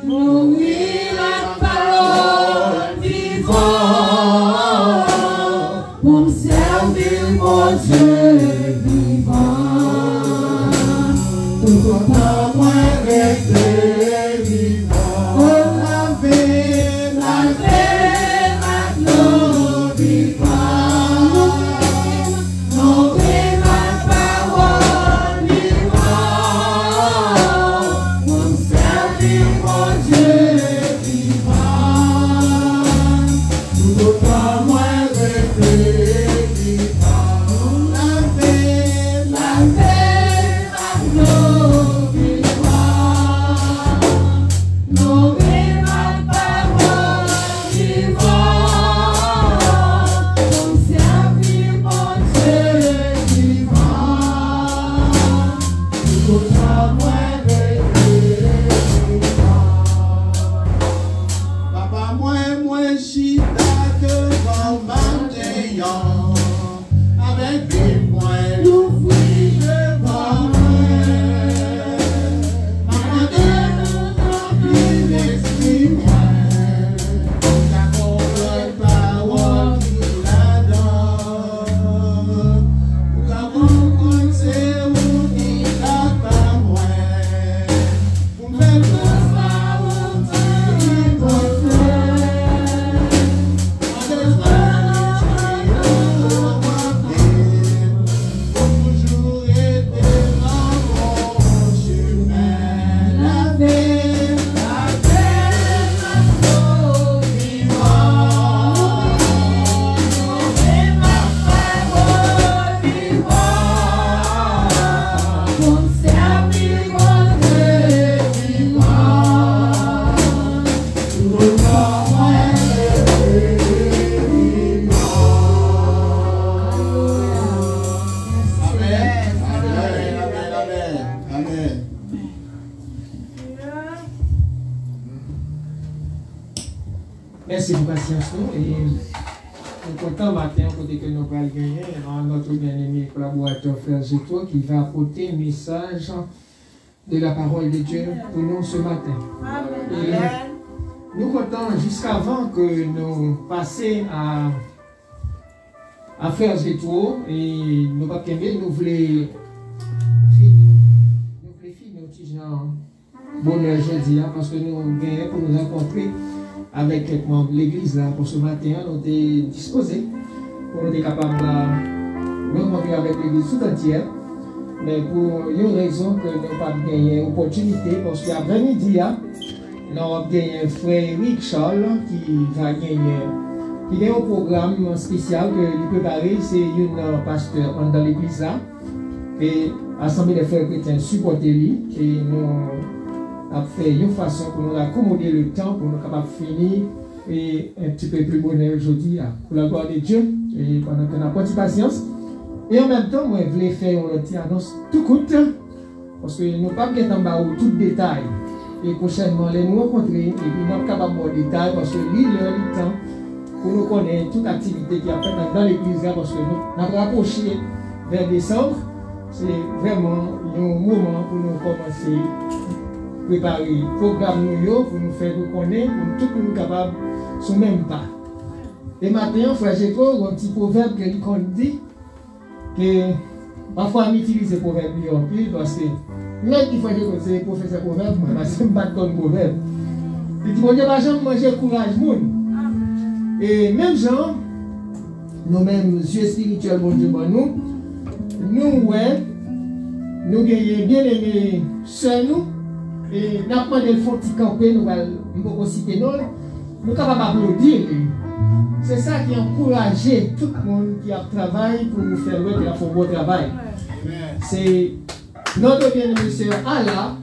nourrir la parole vivante, pour servir mon Dieu vivant. Tout autant moi rester vivant. Merci pour patience et nous sommes contents matin côté que nous allons gagner notre bien-aimé collaborateur Frère Zeto qui va apporter un message de la parole de Dieu pour nous ce matin. Et nous comptons jusqu'avant que nous passions à Frère Zeto et nous pas nous voulons finir bonheur jeudi parce que nous gagnons pour nous rencontrer avec quelques membres de l'église pour ce matin. Nous sommes disposés pour nous être capables de rencontrer avec l'église tout entière. Mais pour une raison que nous n'avons pas gagné l'opportunité, parce qu'après-midi, nous avons gagné un frère Eric Charles qui va gagner un programme spécial que lui préparer. C'est un pasteur dans l'église là. Et l'Assemblée des frères chrétiens supporte lui. Et nous a fait une façon pour nous accommoder le temps pour nous capables de finir et un petit peu plus bonheur aujourd'hui pour la gloire de Dieu et pendant que nous avons patience. Et en même temps, moi je voulais faire une petite annonce tout court Parce que nous ne pouvons pas en bas tout détail. Et prochainement, les nous rencontrer, et puis nous sommes capables de détail parce que l'heure, le temps, pour nous connaître toute activité qui a fait dans l'église, parce que nous avons rapproché vers décembre. C'est vraiment un moment pour nous commencer à préparer le programme pour nous faire reconnaître, pour tout nous capables sur le même pas. Et maintenant, frère Géco, un petit proverbe que nous dit que parfois on utilise le proverbe en pile parce que même qui fait que c'est professeur proverbe, parce que je ne pas comme proverbe. Il dit, bon Dieu, pas jamais manger courage, et même gens, nous-mêmes, yeux spirituels, bon Dieu, nous, ouais, nous gagnons bien aimé sœurs nous, et nous avons demandé le fond de camper, nous allons citer nous, nous sommes capables d'applaudir. C'est ça qui a encouragé tout le monde qui a travaillé pour nous faire voir qu'il a fait un beau travail. C'est notre bien-aimé sœur Allah,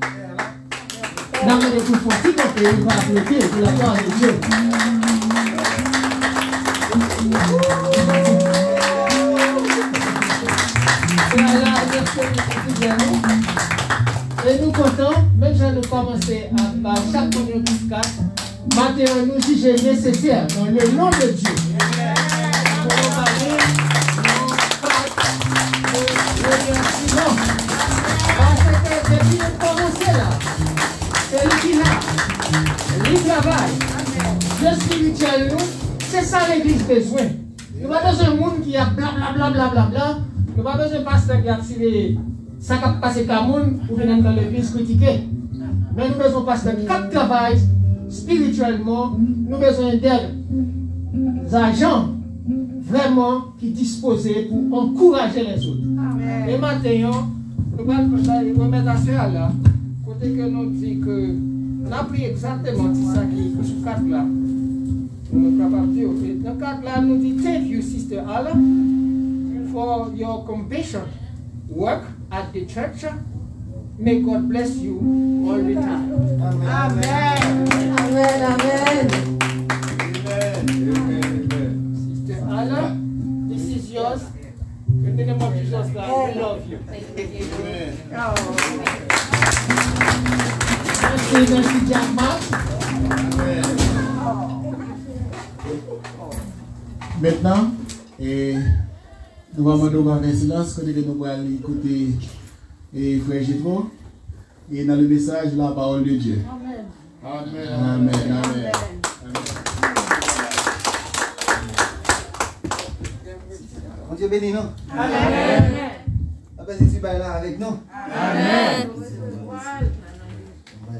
nous avons demandé pour le fond de camper, nous allons applaudir pour la gloire de Dieu. Et nous comptons, même si nous commençons à chaque mois de fiscal, maintenant nous jugeons nécessaire dans le nom de Dieu. Pour nous parler, parce que depuis nous commençons là, c'est lui qui l'a, lui travaille. Le spirituel, nous, c'est ça l'église besoin. Nous n'avons pas besoin de monde qui a blablabla. Nous n'avons pas besoin de pasteur qui a tiré ça qui a passé par le monde pour venir dans l'église critiquer. Mais nous avons besoin de pasteur qui travaille spirituellement. Nous avons besoin des agents vraiment qui disposent pour encourager les autres. Amen. Et maintenant, nous allons remettre à cela là, côté que nous dit que nous avons pris exactement ça qui est sur 4 là. Nous sommes capables de dire, dans 4 là, nous dit, thank you, Sister Allah, for your compassion work at the church. May God bless you all the time. Amen. Amen. Amen. Amen. Sister Allah, this is yours. In the name of Jesus Christ, we love you. Amen. Merci, Jack-Marc. Maintenant, nous allons demander un silence, côté que nous allons écouter Frère Gétro, et dans le message, la parole de Dieu. Amen. Amen. Amen. Amen. Mon Dieu béni, non? Amen. Après, c'est là avec nous. Amen.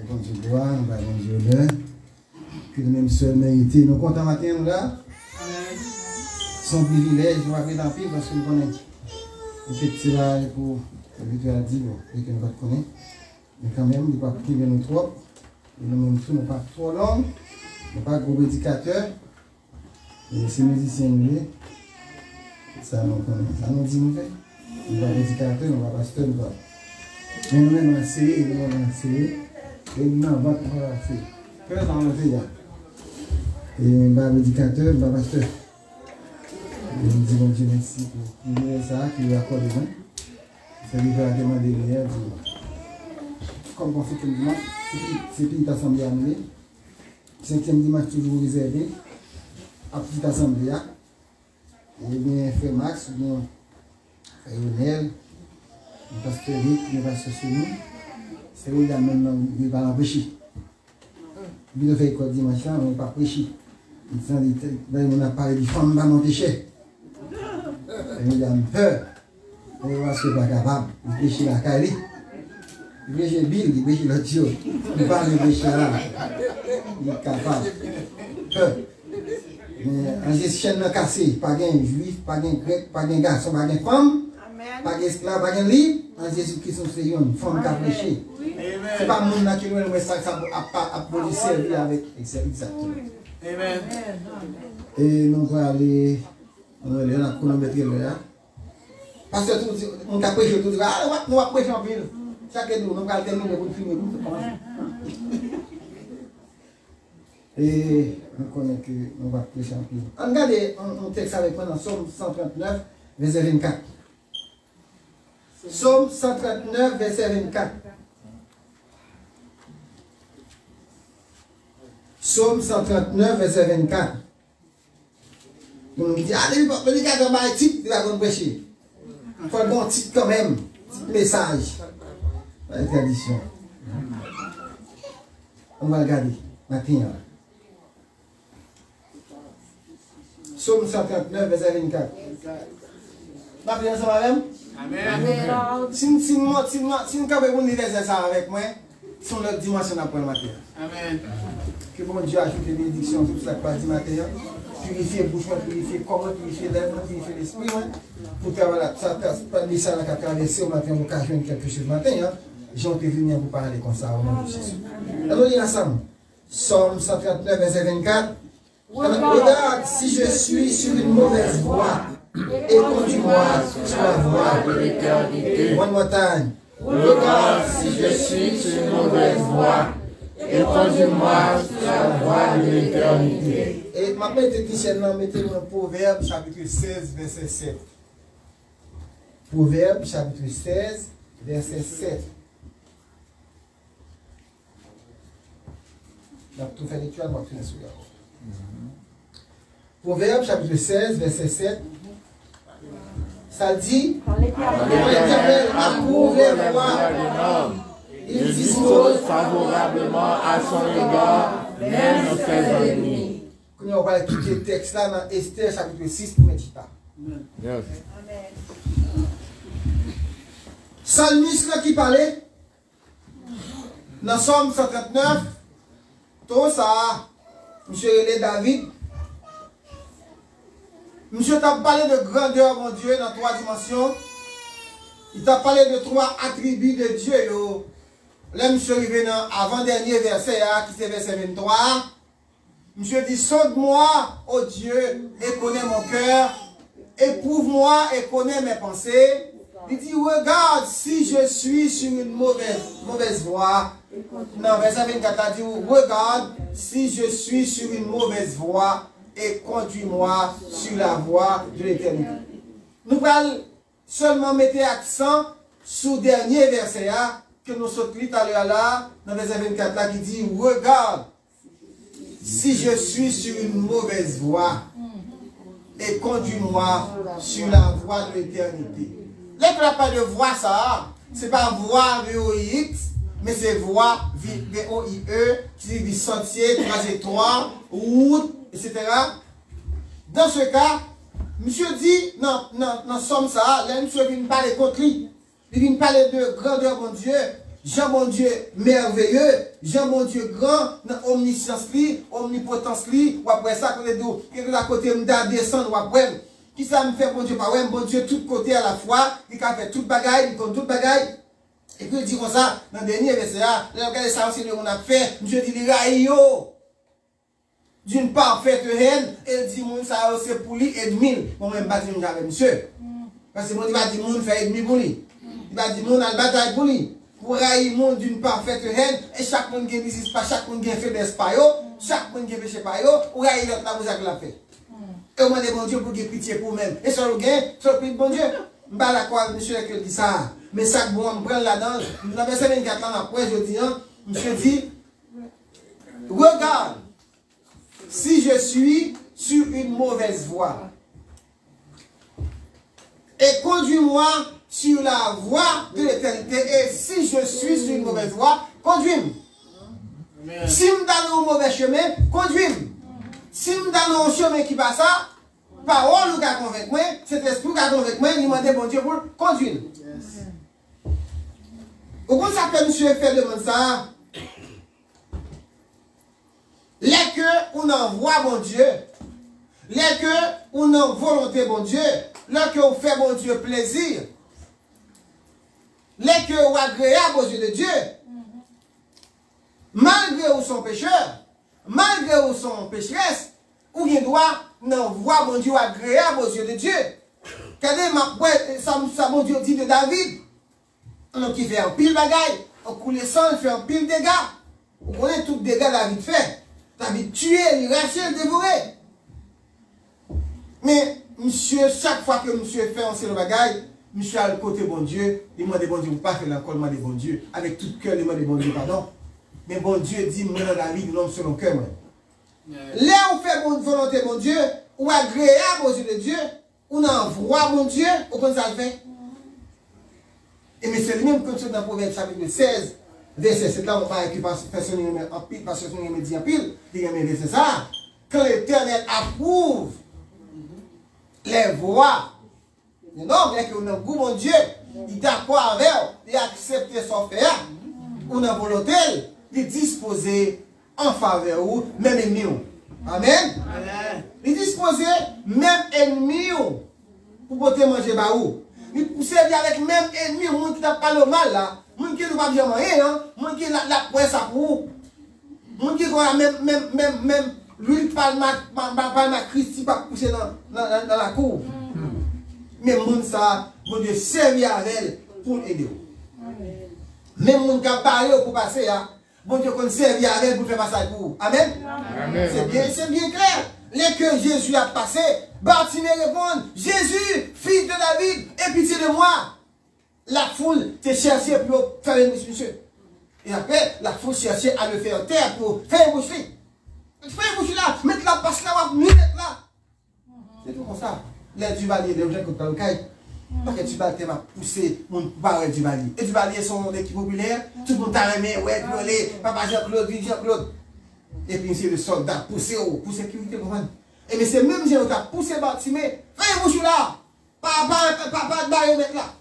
Bon Dieu gloire, bon Dieu honneur. Que le même seul mérité. Nous comptons matin, nous là. Son privilège, nous avons dans pile parce que nous connaissons. C'est là pour le à dire, et que nous ne connaissons. Mais quand même, il ne faut pas priver nous trop. Et nous même nous pas trop long. Nous pas gros prédicateur. Et ces musiciens, ça nous connaît. Ça nous dit, nous fait. Nous pas prédicateur, nous pas pasteur, nous pas. Mais nous-mêmes, essayer, nous avons essayé. Et nous avons essayé. Peur dans le fait là. Et nous pas prédicateur, nous pas pasteur. Et nous disons Dieu merci pour ça qui nous accorde. C'est lui qui a demandé hier. Comme on fait tout le dimanche, c'est petite assemblée annulée. 5e dimanche toujours réservé à petite assemblée. Et bien, Frère Max, bien, Frère Lionel, le pasteur Rick, le pasteur Souni, c'est eux qui maintenant ne pas prêcher. Il a fait quoi dimanche, on ne pas prêcher. On a parlé de femmes qui monter cher. Il a peur. On va se pas capable. Il prêche la Kali. Il prêche Bill, il prêche l'autre chose. Il parle de prêcher là. Il est capable. Peur. Mais en gestion cassé, pas de juif, pas de grec, pas de garçon, pas de femme, pas d'esclave, pas de libre. En Jésus-Christ, c'est une femme qui a prêché. Ce n'est pas le monde qui nous ça a servir avec. Exactement. Amen. Et nous allons aller. On a chronométré là. Parce que on a prêché tout ça. Ah, on va prêcher en ville. Chaque jour, on va terminer pour filmer pour commencer. Et on connaît que on va prêcher en ville. On regarde un texte avec moi dans Somme 139, verset 24. Somme 139, verset 24. Psaume 139, verset 24. On me dit, allez, il va faire un titre, il va prêcher. Il faut un bon titre quand même, petit message. La tradition. On va regarder, matin. Psaume 139, verset 24. Ma prière, ça va même? Amen. Si nous avons un verset ça avec moi, c'est notre dimension après le matin. Amen. Que bon Dieu ajoute les bénédictions, tout ça que pas dit matin. Purifier le bouche, purifier le corps, purifier l'âme, purifier l'esprit. Pour faire ça, pas de ça qui a traversé au matin, vous avez quelque chose matin. J'ai été venu vous parler comme ça au nom de Jésus. Alors, lisons ensemble. Psaume 139, verset 24. Regarde si je suis sur une mauvaise voie et conduis-moi sur la voie de l'éternité. One more time. Regarde si je suis sur une mauvaise voie et conduis-moi sur la voie de l'éternité. Et maintenant, techniciennement, mettez-le dans Proverbe chapitre 16, verset 7. Proverbe chapitre 16, verset 7. On a tout fait lecture, on va finir sur Proverbe chapitre 16, verset 7. Ça dit, l'Éternel approuve les voies. Il dispose favorablement à son égard, même nos ses ennemis. On va quitter le texte là dans Esther chapitre 6 pour méditer. Salmiste là qui parlait, dans Somme 139, tout ça, monsieur David, monsieur t'a parlé de grandeur, mon Dieu, dans 3 dimensions. Il t'a parlé de 3 attributs de Dieu. Là, monsieur arrivé dans avant-dernier verset, qui c'est verset 23. Monsieur dit, sonde-moi, ô Dieu, et connais mon cœur. Éprouve-moi et connais mes pensées. Il dit, regarde si je suis sur une mauvaise voie. Non, verset 24 a dit, regarde si je suis sur une mauvaise voie et conduis-moi sur la voie de l'éternité. Nous allons seulement mettre accent sur le dernier verset que nous sommes lu tout à l'heure là, dans verset 24 là, qui dit, regarde si je suis sur une mauvaise voie et conduis-moi sur la voie de l'éternité. Là, il n'y a pas de voie ça, c'est pas voie VOIX, mais c'est voie VOIE, qui dit sentier, trajectoire, route, etc. Dans ce cas, monsieur dit, non, somme ça, là, monsieur vient parler contre lui. Il vient parler de grandeur, mon Dieu, Jean, mon Dieu, merveilleux, Jean, mon Dieu, grand, omniscience, omnipotence, ou après ça, quand il à côté, il descendre, ou après, qui ça me fait, mon Dieu, pas ouais, mon Dieu, tout côté à la fois, il a fait tout bagaille, il compte tout bagaille. Et puis il dit comme ça, dans le dernier verset, regardez ça aussi, on a fait, Dieu dit, les raillots d'une parfaite haine, et dit, mon ça c'est pour lui, ennemi. Moi, même pas dire avec monsieur. Parce que mon Dieu va dire, mon fait ennemi pour lui. Il va dire, mon a la bataille pour lui. Pour railler monde d'une parfaite haine, et chaque monde qui n'existe pas, chaque monde qui fait des paillots, chaque monde qui péché paillots, ou railler l'autre là, vous avez la fait. Et on demande bon Dieu pour qu'il pitié pour vous-même. Et sur le gain, sur le prix de bon Dieu. Je ne sais pas quoi, monsieur, qui dit ça. Mais ça, bon, on prend là-dedans. Dans le verset 24 ans après, je dis, monsieur dit, regarde, si je suis sur une mauvaise voie, et conduis-moi sur la voie de l'éternité, et si je suis sur une mauvaise voie, conduis-moi. Si je me donne un mauvais chemin, conduis-moi. Si je me donne un chemin qui passe ça, parole qui a convaincu moi, cet esprit qui a convaincu moi, il demande bon Dieu pour conduire. Au contraire, ça que monsieur fait demande ça. Les que on envoie bon Dieu, les que on a volonté bon Dieu, les que on fait bon Dieu plaisir, les que on agréable aux yeux de Dieu, malgré ou son pécheur, malgré ou son pécheresse, ou il doit n'envoie bon Dieu agréable aux yeux de Dieu. Ça bon Dieu dit de David, on qui fait un pile bagaille, on coule le sang, il fait un pile dégâts. Vous connaissez tout dégâts David fait. David tué, il raché, il dévoré. Mais, monsieur, chaque fois que monsieur fait un seul bagaille, monsieur a le côté bon Dieu, il m'a dit bon Dieu, vous pas faire l'encore, il m'a dit bon Dieu. Avec tout cœur, il m'a dit bon Dieu, pardon. Mais bon Dieu dit, moi, David, l'homme selon cœur, moi. Là où fait bonne volonté, mon Dieu, ou agréable aux yeux de Dieu, ou envoie mon Dieu, ou comme ça le fait. Et mais c'est le même comme ça dans Proverbe chapitre 16, verset 7 là, on parle que personne en pile, parce que personne ne dit en pile, il y a c'est ça. Quand l'Éternel approuve les voies, non, bien que nous goût mon Dieu, il est d'accord avec, il accepte son faire, ou dans volonté, il est disposé en faveur ou même ennemi. Amen. Il est disposé même ennemi pour pouvoir manger par où. Il servir avec même ennemi, monde qui n'a pas le mal là, monde qui ne va pas bien manger, monde qui la pointe ça pour monde qui a même lui parle ma Christi pas pousser dans la cour. Mais monde ça, bon Dieu servir avec elle pour aider. Même monde qui a parlé pour passer là, bon Dieu qu'on servir avec elle pour faire passer pour vous. Amen. C'est bien clair. Les que Jésus a passé, Bartimée répond, Jésus, fils de David, aie pitié de moi. La foule te cherchait pour faire une bouche, monsieur. Et après, la foule cherchait à le faire taire pour faire une bouche. Fais une bouche là, mettre la passe là, mettre là. C'est tout comme ça. Les Duvaliers, les gens qui ont le caille, parce que Duvalier m'a poussé mon barre Duvalier. Et Duvalier sont des équipes populaires, tout le monde a aimé, ouais, puis papa Jean-Claude, Jean-Claude. Et puis c'est le soldat poussé pour sécurité, comprendre. Et mais c'est même Jean qui a poussé Bartimée, fais un bouchou là, pas de barre mettre là.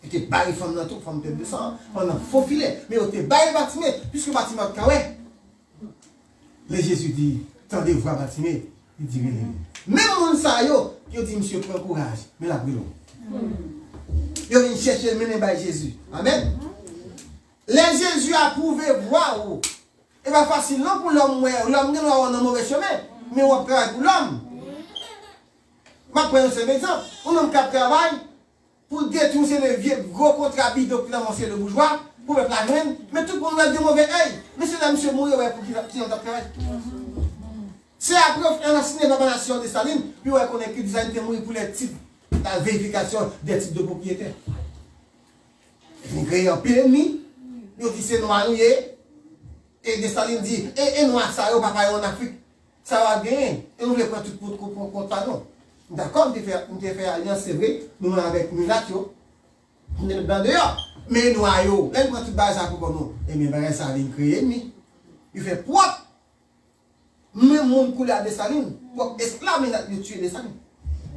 Et tu barres femme dans tout, femme de sang, on a faux filet, mais on te barre Bartimée, puisque Bartimée a kawé. Mais Jésus dit, tendez voir Bartimée, il dit rien. Même mon ça yo, qui dit monsieur prends courage, mais la brûlons. Yo vient chercher le mener par Jésus. Amen. Les Jésus a prouvé voir où. Et pas facile non pour l'homme, l'homme qui a un mauvais chemin, mais on travaille pour l'homme. Je prends un seul exemple. On a un travail pour détourner le vieux gros contrat bidon qui a avancé le bourgeois, pour le plaindre, mais tout le monde a de mauvais œil. Mais c'est là, monsieur mourir pour qu'il ait un travail. C'est après un assassiné par la nation de Staline, puis on connaît que des années mourir pour les types, la vérification des types de propriétaires. Ils ont créé un pile ennemi, ils ont dit c'est noir, et de Staline dit, et noir, ça, au papa en Afrique, ça va gagner. Et nous voulons prendre tout pour compte pas non. D'accord, nous avons fait alliance, c'est vrai, nous avec Mulatio, nous sommes dans dehors. Mais nous avons, là, nous avons tout basé pour nous. Et bien, ça vient créer ennemi. Il fait propre. Même mon couleur de Staline, pour esclave, il tuer des Staline.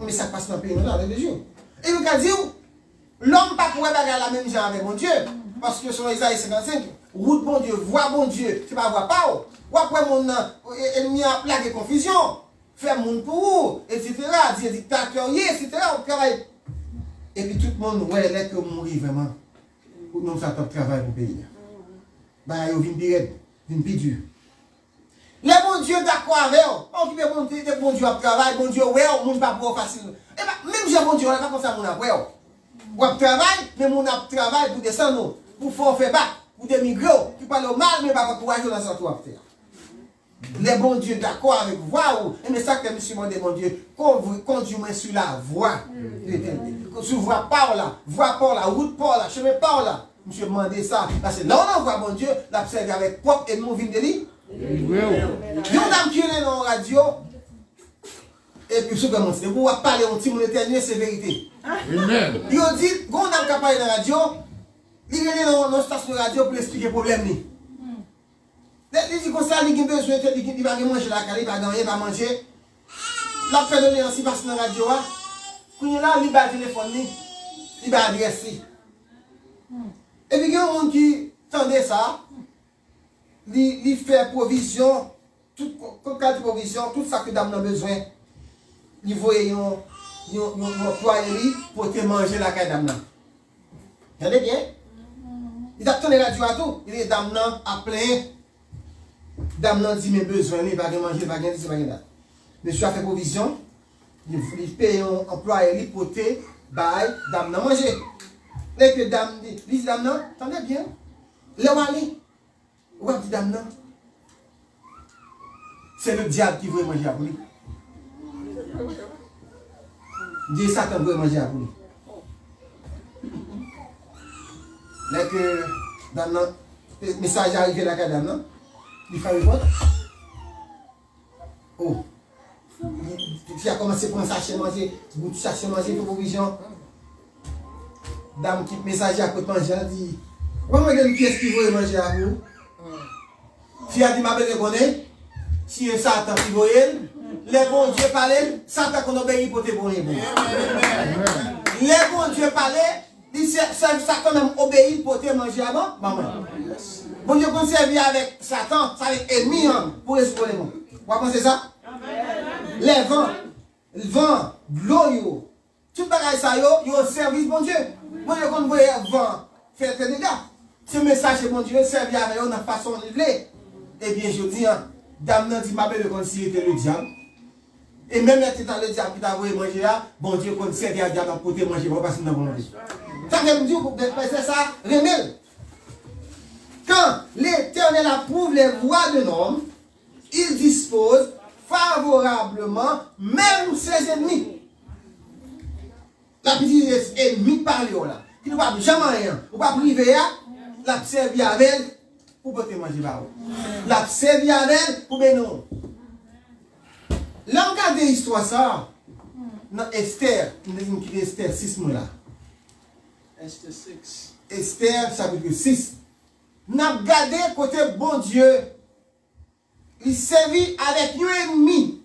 Mais ça passe dans le pays, nous avons des jours. Et nous avons dit, l'homme pas pour bagarre la même genre avec mon Dieu. Parce que sur Isaïe 55, route bon Dieu, voix bon Dieu, c'est pas voix pas. Ou après mon ennemi a plaqué confusion, faire mon pour, etc. Dire dictateur, etc. On travaille. Et puis tout le monde, ouais, là que mourir vraiment. Pour nous, ça travail pour le pays. Bah, il vient direct, il vient plus dur. Les bons dieux d'accord avec eux. On qui est bon Dieu à travail, bon Dieu, ouais, on ne pas pour facile. Et bien, même si bon Dieu, on n'a pas comme ça, on a ouais. On travaille, mais on a travail pour descendre, pour faire bac, pour des migrants, qui parlent mal, mais pas pour courager dans ce qu'on faire. Les bons dieux d'accord avec vous, mais ça que monsieur m'a demandé, conduis-moi sur la voie. Sur voie par là, route par là, chemin par là. Monsieur m'a demandé ça, parce que là on voit mon Dieu, l'observer avec propre et mon vin de lit. On a qui est dans la radio, et puis je vais montrer, vous parler un petit mon éternel, c'est vérité. Amen. Il dit, quand on a parlé dans la radio, il est dans une station de radio pour expliquer le problème. Il dit comme ça, il a besoin de va manger la carie, il va gagner, il va manger. La fait donner ainsi passe dans la radio. Quand il a il va téléphone, il va adresser. Et puis il y a un monde qui tendait ça, il fait provision, toute provision, tout ça que dame a besoin. Il voyait un employé pour te manger la caille dame. Vous entendez bien? Il a tourné la radio à tout. Il est dame à plein. Dame dit mes besoins, il va manger, il va gagner, il va gagner. Monsieur a fait provision, il paye un employé pour te bailler, dame manger. Dès que dame dit, dame attendez bien, le mali, ou dit dame c'est le diable qui veut manger à lui. Dieu Satan veut manger à lui. Dès que dame le message arrive à la dame, il fait répondre. Oh. Tu as commencé à prendre sachet manger, goût sachet manger pour provision. Dame qui messager à côté manger, elle dit, comment est-ce qu'il veut manger à vous? Si elle dit, ma belle connaît, si Satan qui veut elle, les bons dieux parlent, Satan qu'on obéit pour te bonnes. Les bons dieux parlent, ça quand même obéit pour te manger avant, maman. Bon Dieu qu'on servi avec Satan, ça avec ennemi pour explorer les mots. Vous pensez ça? Les vents, le vent, l'eau, tout bagaille ça, yo au service bon Dieu. Bon Dieu qu'on voit le vent faire des dégâts. Ce message bon Dieu servi avec eux dans la façon de vivre. Eh bien je dis, dame n'a dit ma belle qu'on s'y était le diable. Et même si dans le diable qui t'a voulu manger là, bon Dieu qu'on servi à diable pour te manger, pas parce que nous avons volonté. Ça veut dire pour faire ça, remède. Quand l'Éternel approuve les voies de l'homme, il dispose favorablement même ses ennemis. La petite ennemi parle là. Il ne va jamais rien. Ou pas priver, la servir avec elle pour te manger par la servir avec elle pour bénir. Là, on regarde l'histoire ça. Dans Esther, nous avons écrit Esther 6 mois là. Esther 6. Esther chapitre 6. Nous avons regardé côté bon Dieu. Il servit avec un ennemi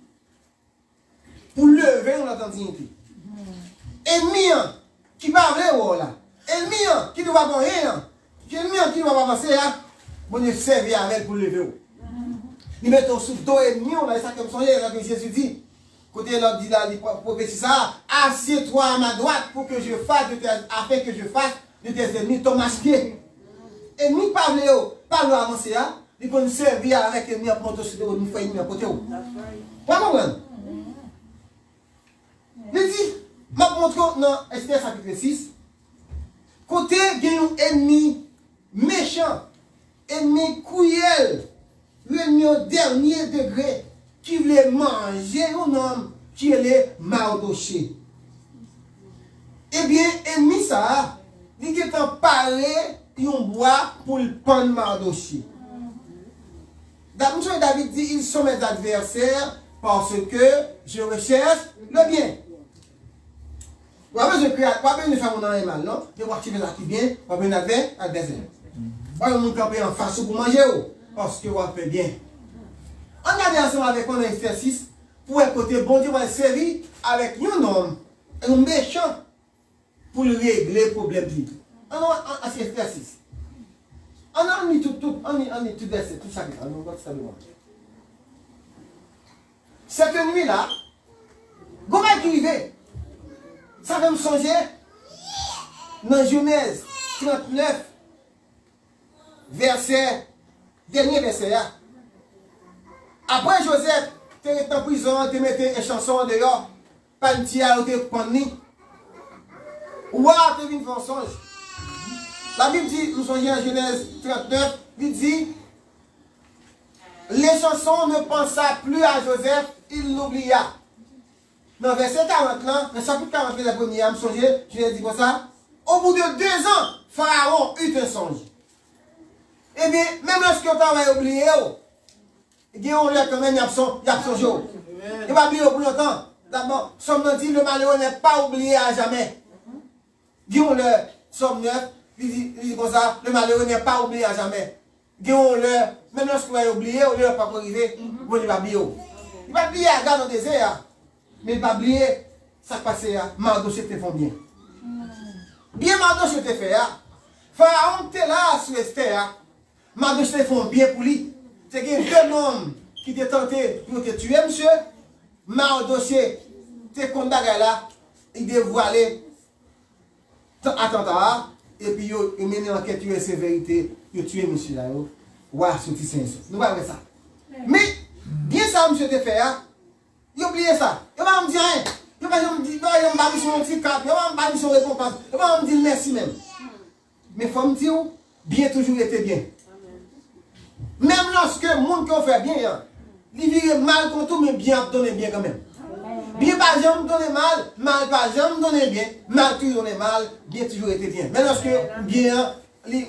pour lever notre dignité. Ennemi qui va avoir là. Ennemi qui ne va pas rien. Ennemi qui ne va pas passer là. Bon Dieu servir avec pour lever. Il met sous dos ennemi, on a ça comme son que Jésus dit. Côté l'autre dit là, il prophétise ça. Assieds-toi à ma droite pour que je fasse afin que je fasse de tes ennemis ton masqué. Ennemi parle avancer là. Il peut nous servir avec ennemi à monter sur nous faire ennemi à côté. Vous comprenez? Il dit, je montre dans Esther chapitre 6, côté il y a un ennemi méchant, ennemi cruel, l'ennemi au dernier degré, qui voulait manger un homme qui est Mardoché. Eh bien, ennemi ça, il est en parler, il boit pour le prendre Mardoché. David dit, ils sont mes adversaires parce que je recherche le bien. Vous avez une femme dans le mal, non? Je vais activer la qui bien, vous avez un adversaire. Vous avez un camper en face pour manger, parce que vous faites bien. On a ensemble avec un exercice pour écouter, bon Dieu va servir avec un homme, un méchant, pour régler le problème. On a un exercice. On est tout verset, tout chapitre. Cette nuit-là, comment écrivez? Ça va me songer dans Genèse 39, dernier verset. Après Joseph, tu es en prison, tu mettais une chanson dehors, pas une tia ou tu es puni. Ou tu viens faire un songe. La Bible dit, nous sommes en Genèse 39, il dit, les chansons ne pensa plus à Joseph, il l'oublia. Dans verset 40 là, dans le chapitre 40 la première, je l'ai dit comme ça, au bout de 2 ans, Pharaon eut un songe. Eh bien, même lorsque on va oublier, il y a quand même, il y a son jour. Il va oublier pour longtemps. D'abord, Somme dit, le malheureux n'est pas oublié à jamais. Disons-le, Somme 9, il dit comme ça, le malheureux n'est pas oublié à jamais. Disons-le, même lorsqu'on va oublier, on ne va pas arriver, il va oublier. Il va oublier à garder dans le désert. Mais il va oublier, ça passe, Mardoché te font bien. Bien Mardoché te fait, Pharaon te là sur Esther, Mardoché te font bien pour lui. C'est qu'il y a 2 hommes qui t'ont tenté pour te tuer, monsieur. Mardoché te compte là, il dévoilé attentat, et puis il mène l'enquête, il c'est vérité, il tue monsieur là, ouais, c'est petit sens. Nous voyons ça. Mais, bien ça, monsieur te fait, il a oublié ça. Il va me dire rien. Il va me dire, il va me dire son petit cap, il va me dire son récompense, il va me dire merci même. Mais il faut me dire, bien toujours été bien. Même lorsque le monde qui fait bien, il vit mal contre tout, mais bien donner bien quand même. Bien pas jamais donner mal pas jamais donner bien, mal toujours donner mal, bien toujours été bien. Mais lorsque bien,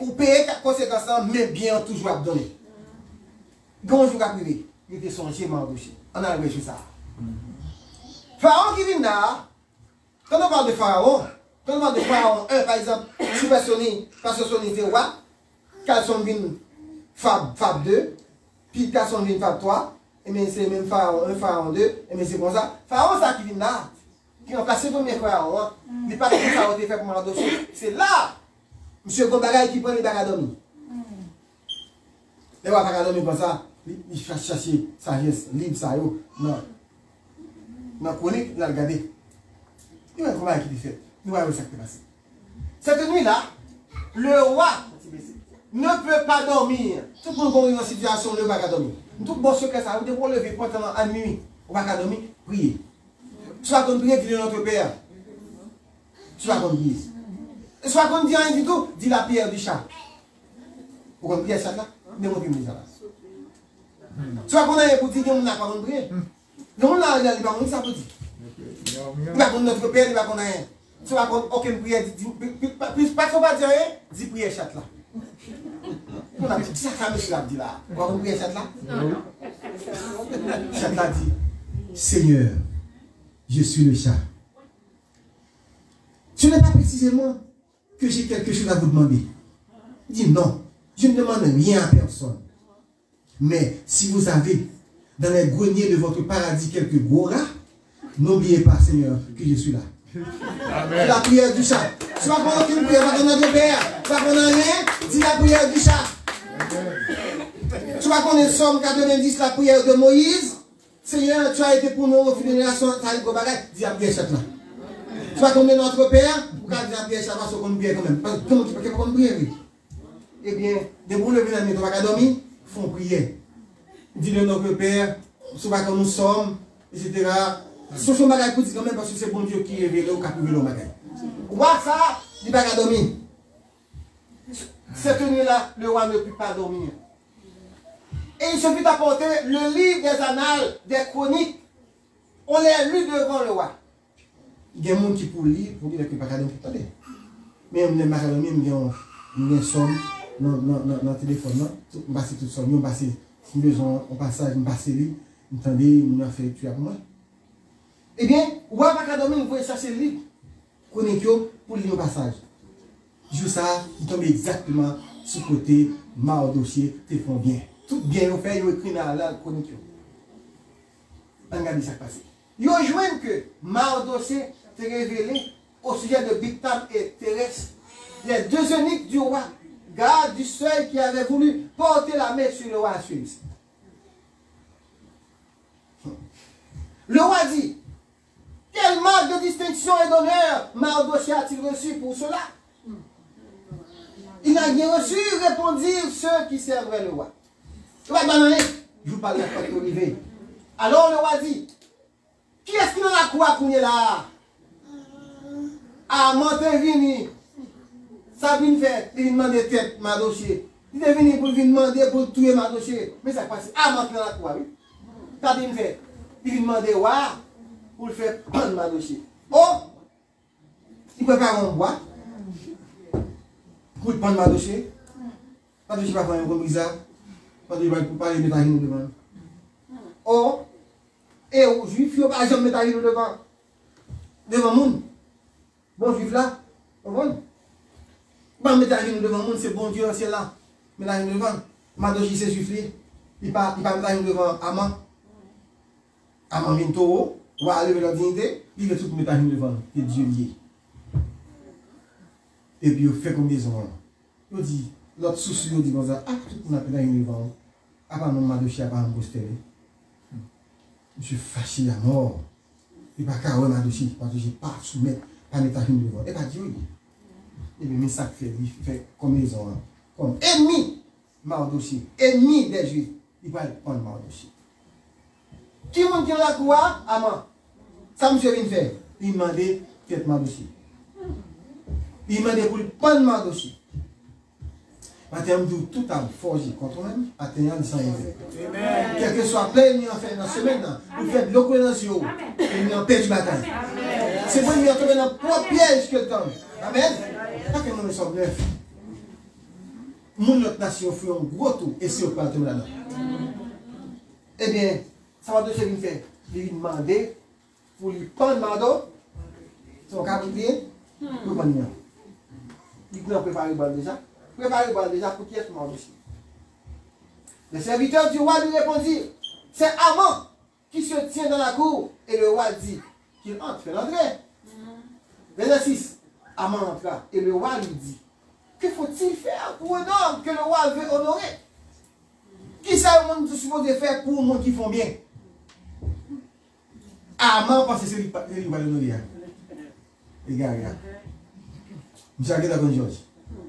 ou payer les conséquences, mais bien toujours à donner. Bonjour à privé. il était songé Mardoché. On a réussi ça. Pharaon qui vient là, quand on parle de Pharaon 1, par exemple, si personne est roi, quand son vient Fab 2, puis quand son vient Fab 3, et bien c'est même Pharaon 1, Pharaon 2, et bien c'est comme ça. Pharaon, ça qui vient là, qui a placé le premier Pharaon, il n'est pas que ça a été fait pour Mardoché. C'est là, M. Gombagay qui prend les bagadomis. Les rois bagadomis comme ça, il cherche sagesse, libre, ça, non. Dans la chronique, il a regardé. Il y a un combat qui est fait. Nous voyons ce qui est passé. Cette nuit-là, le roi ne peut pas dormir. Tout le monde est dans une situation où il ne peut pas dormir. Tout le monde que ça, vous devez lever pendant la nuit. On va pas dormir, prier. Tu vas prier, dis notre Père. Tu vas prier. Et soit qu'on dit rien du tout, dis la prière du chat. Pour qu'on prie ça là, démontrez-moi ça là. Soit qu'on a pour dire qu'on n'a pas prier. Non, on a il va qu'on ça peut dire. Il va qu'on notre Père, il va qu'on a rien. Tu vas qu'on aucune prière, plus pas qu'on va dire rien, dis prière chat là. On a dit ça ça monsieur l'a dit là. On va prier chat là. Chat là dit Seigneur, je suis le chat. Ce n'est pas précisément que j'ai quelque chose à vous demander. Il dit non, je ne demande rien à personne. Mais si vous avez dans les greniers de votre paradis quelques gros rats, n'oubliez pas, Seigneur, que je suis là. C'est la prière du chat. Tu vas prendre aucune prière, tu vas prendre notre Père, tu vas prendre rien, dis la prière du chat. Tu vas connaître Somme 90, la prière de Moïse. Seigneur, tu as été pour nous, au final, dis la prière chat là. Tu vas connaître notre Père, pour dire la prière chat, parce qu'on prière quand même. Comment tu peux pas prier? Eh bien, des bons lever la nuit, tu vas dormir, font prier. Dis-le notre Père, ce que nous sommes, etc. Ce sont des choses pour dire quand même parce que c'est bon Dieu qui révèle au cap de l'homme. Roi ça, il ne va pas dormir. Cette nuit-là, le roi ne peut pas dormir. Et il se fit apporter le livre des annales, des chroniques. On les lu devant le roi. Il y a des gens qui pour lire, pour dire qu'il n'y a pas dormir. Mais on ne peut pas dormir, il y a une somme dans le téléphone. On passe tout ça, on passe. Si besoin, on passe ça, on passe lui, on entendez, on a fait tuer pour moi. Eh bien, ou à Bacadami, vous pouvez chercher le livre, Chroniquio, pour lire au passage. Juste ça, il tombe exactement sur le côté, Mardoché, te font bien. Tout bien, on fait, il écrit dans la Chroniquio. Regardez ça qui passe. Il rejoint que Mardoché s'est révélé au sujet de Bigtam et Thérèse, les deux eunuques du roi. Garde du seuil qui avait voulu porter la main sur le roi Suisse. Le roi dit, quelle marque de distinction et d'honneur Mardoché a-t-il reçu pour cela? Il n'a rien reçu, répondirent ceux qui servaient le roi. Le roi banane, je vous parle de la porte Olivier. Alors le roi dit, qui est-ce qui nous a quoi qu'on est là? À Montevini. Sabine fait, il demande tête, Mardoché. Il est venu pour demander pour tuer Mardoché. Mais ça passe. Ah, maintenant la quoi, oui. Sabine fait, il demande ouais, pour le faire prendre Mardoché. Oh, il prépare un bois. Pour prendre Mardoché. Mardoché va faire un gros bizarre. Mardoché va parler de Tahine devant. Oh, et aux juifs, il ne va pas jamais mettre Tahine devant. Devant le monde. Bon juif là, on voit. Bon, mais t'arrives devant le monde, c'est bon Dieu, c'est là. Mais t'arrives devant, Mardoché c'est juif, il pas devant Aman. Aman vient taureau, on va aller leur dignité, il veut tout mettre devant, et Dieu lié. Et puis, il fait comme des hommes. Il dit, l'autre souci, il dit comme ça, ah, tout le monde a fait devant, à part mon Mardoché, à part mon postéré. Je suis fâché à mort. Il n'y a pas qu'à Mardoché, Mardoché pas soumettre, pas mettre devant. Et pas Dieu. Et bien, ça fait comme ils ont, comme ennemi Mardoché, ennemi des Juifs, il va prendre Mardoché. Qui m'a dit la quoi? Aman. Ça, monsieur vient faire. Il m'a demandé tête Mardoché. Il m'a demandé pour prendre Mardoché. En termes de tout à forger contre même, atteignant le sang et quel que soit plein, il en fait dans la semaine, vous faites l'eau dans les yeux, et il en perd du bataille. C'est pour lui tomber dans le propre piège que le temps. Amen. Pas que nous sommes neufs. Mon notre nation fait un gros tour et c'est au pas tomber là-dedans. eh bien, ça va de ce qu'il fait. Il demander pour lui prendre manteau, son capitaine, pour venir. Il peut préparer le bal déjà. Préparer le bal déjà pour qui est mort aussi. Le serviteur du roi lui répondit, c'est Haman qui se tient dans la cour. Et le roi dit qu'il entre, fait l'entrée. Verset 6. Haman entra et le roi lui dit, que faut-il faire pour un homme que le roi veut honorer? Qui ça le monde supposé faire pour les gens qui font bien? Haman parce que c'est lui qui va l'honorer. Les gars, regarde. Monsieur Agueda comme George.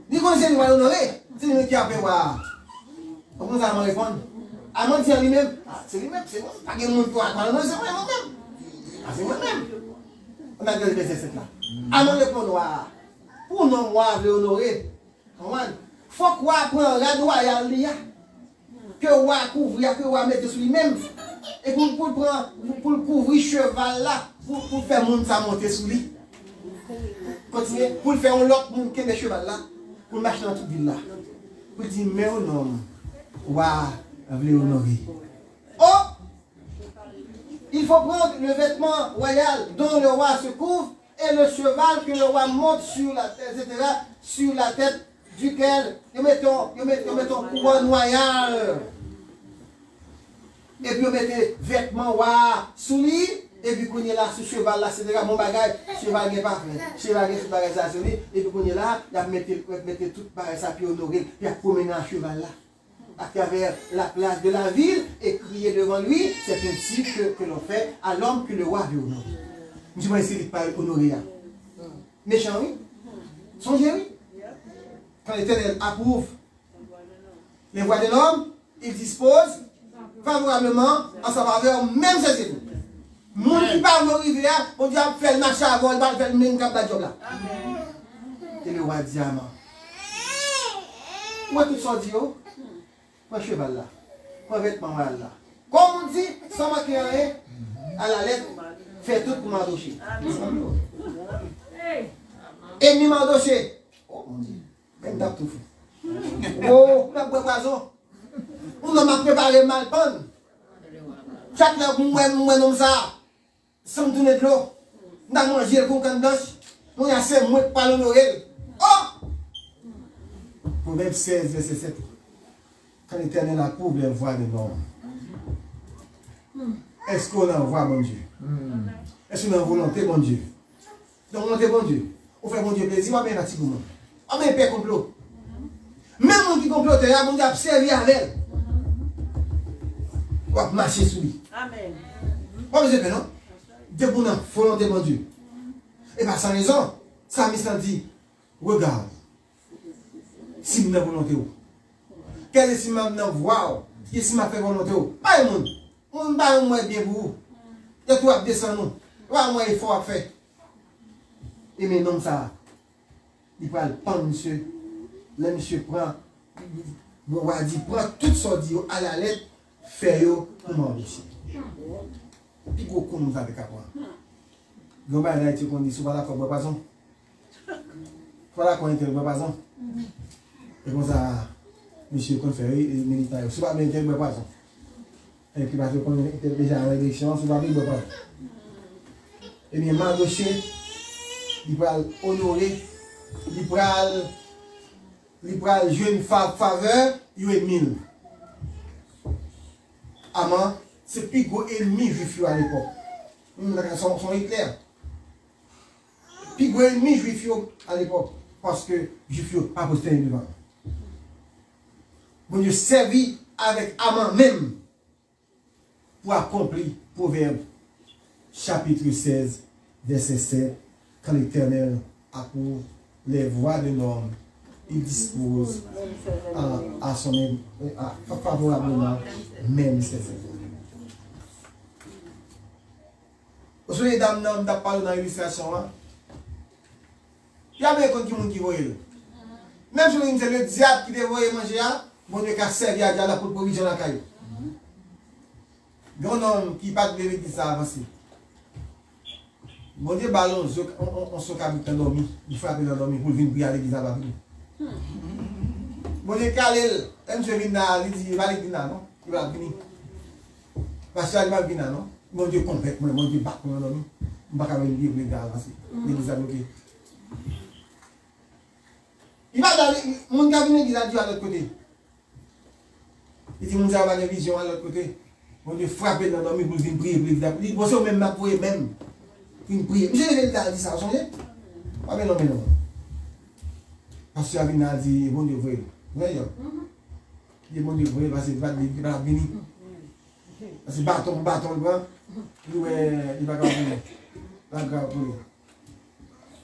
Ni qu'on sait lui va l'honorer. C'est lui qui a fait voir. Comment ça va répondre? Haman dit à lui-même, c'est lui-même, c'est moi. Pas que le monde qui va l'honorer, c'est moi-même. C'est moi-même. On a gagné verset 7 là. Haman répond, pour non roi veut honorer. Il faut que roi prenne la royale que roi couvrir, que roi mettre sur lui-même. Et pour le couvrir cheval là, pour faire monde ça monter sur lui. Continuez, pour le faire un autre monde qui est cheval là, pour marcher dans toute ville là. Pour dire, mais non, roi veut honorer. Oh! Il faut prendre le vêtement royal dont le roi se couvre et le cheval que le roi monte sur la tête, etc., sur la tête duquel nous mettons couronne royale. Et puis nous mettons vêtements rois sous lui, et puis qu'on est là, ce cheval là, c'est mon bagage, cheval n'est pas fait, cheval n'est pas fait sur lui, et puis qu'on est là, il a mettez tout bagage ça, puis honorer, puis à promener un cheval là, à travers la place de la ville, et crier devant lui, c'est ainsi que l'on fait à l'homme que le roi veut honorer. Je vais essayer de parler honorer. Méchant, oui. Songez, oui. Quand l'Éternel approuve les voies de l'homme, il dispose favorablement en sa faveur, même ses ennemis. Moun qui parle de rivière, on dit faire le marché avant, il va faire le même cap de job là. Et le roi dit à Haman, où est tout ça dit, prends cheval là, prends vêtement là. Comme on dit, sans marquer rien, à la lettre, fait tout pour m'endocher. Ennemi m'endocher. Oh mon Dieu, même tape tout fou. Oh, la poison. On m'a préparé mal bonne. Chaque fois que moi comme ça, sans me tourner de l'eau, on a mangé le concombre blanche, on a assez moins de pas l'honorer. Oh! Proverbe 16, verset 7. Quand l'Éternel approuve les voies de l'homme, est-ce qu'on envoie mon Dieu? Est-ce qu'on a volonté mon Dieu? Donc volonté mon Dieu. On fait mon Dieu plaisir, on va bien attirer mon. On met un père complot. Même mon qui complote, mon Dieu a servi avec elle. On va marcher sur lui. Amen. Pas besoin de non? Dès qu'on a volonté mon Dieu. Et bien sans raison, ça m'a dit, regarde, si nous avons volonté, quel est si m'a voir, qui si m'a fait volonté, pas le monde. On ne va pas bien pour vous. Il y a tout à descendre nous. Pas moins effort à faire. Et maintenant ça, il va le prendre monsieur. Le monsieur prend, on va dire, prend tout ça dit à la lettre, fait yo pour m'enrichir. Puis beaucoup nous avec à voir. Donc bah là tu qu'on dit souvent la fois bois poisson. Voilà qu'on était bois poisson. Et comme ça monsieur qu'on fait militaire, c'est pas militaire bois poisson. Et puis parce qu'on était déjà en élection, c'est pas bois poisson. Et bien Mardoché il va honorer, il va jouer une faveur, il est mille. Haman, c'est le plus gros ennemi juif à l'époque. Son Hitler. Le plus gros ennemi juif à l'époque. Parce que juif n'a pas posté devant. Bon Dieu servi avec Haman même pour accomplir Proverbe chapitre 16, verset 7. Quand l'Éternel approuve les voies de l'homme, il dispose à son favorablement même ses efforts. Vous savez, les dames, nous avons parlé dans l'illustration. Il y a bien quelqu'un qui voit. Même si c'est le diable qui devait manger, bon Dieu a servi à Dieu pour provision la caillou. Il y a un homme qui part de l'église à avancer. Bon Dieu, ballon, on se cabre dans l'homme, il frappe dans l'homme pour venir prier à l'église à Babylone. Bon Dieu, Kalel, même si je viens là, il dit, il va l'église là, non? Il va venir. Parce que là, il va non? Mon Dieu complètement, mon Dieu bat moi, non? Je ne vais pas me dire que les gars avancent. L'église a bloqué. Il va dans mon gars vient l'église à Dieu à l'autre côté. Il dit, mon Dieu a une vision à l'autre côté. Mon Dieu frappe dans l'homme pour venir prier. Il dit, bon, c'est même ma prière même. Une prière. Je vais dit ça, vous savez? Ah, mais non, mais non. Parce que Avina a dit, bon Dieu, vrai. Voyez, il dit, bon Dieu, vrai, parce que il va venir. Parce que bâton, le bras, il va venir. Il va venir.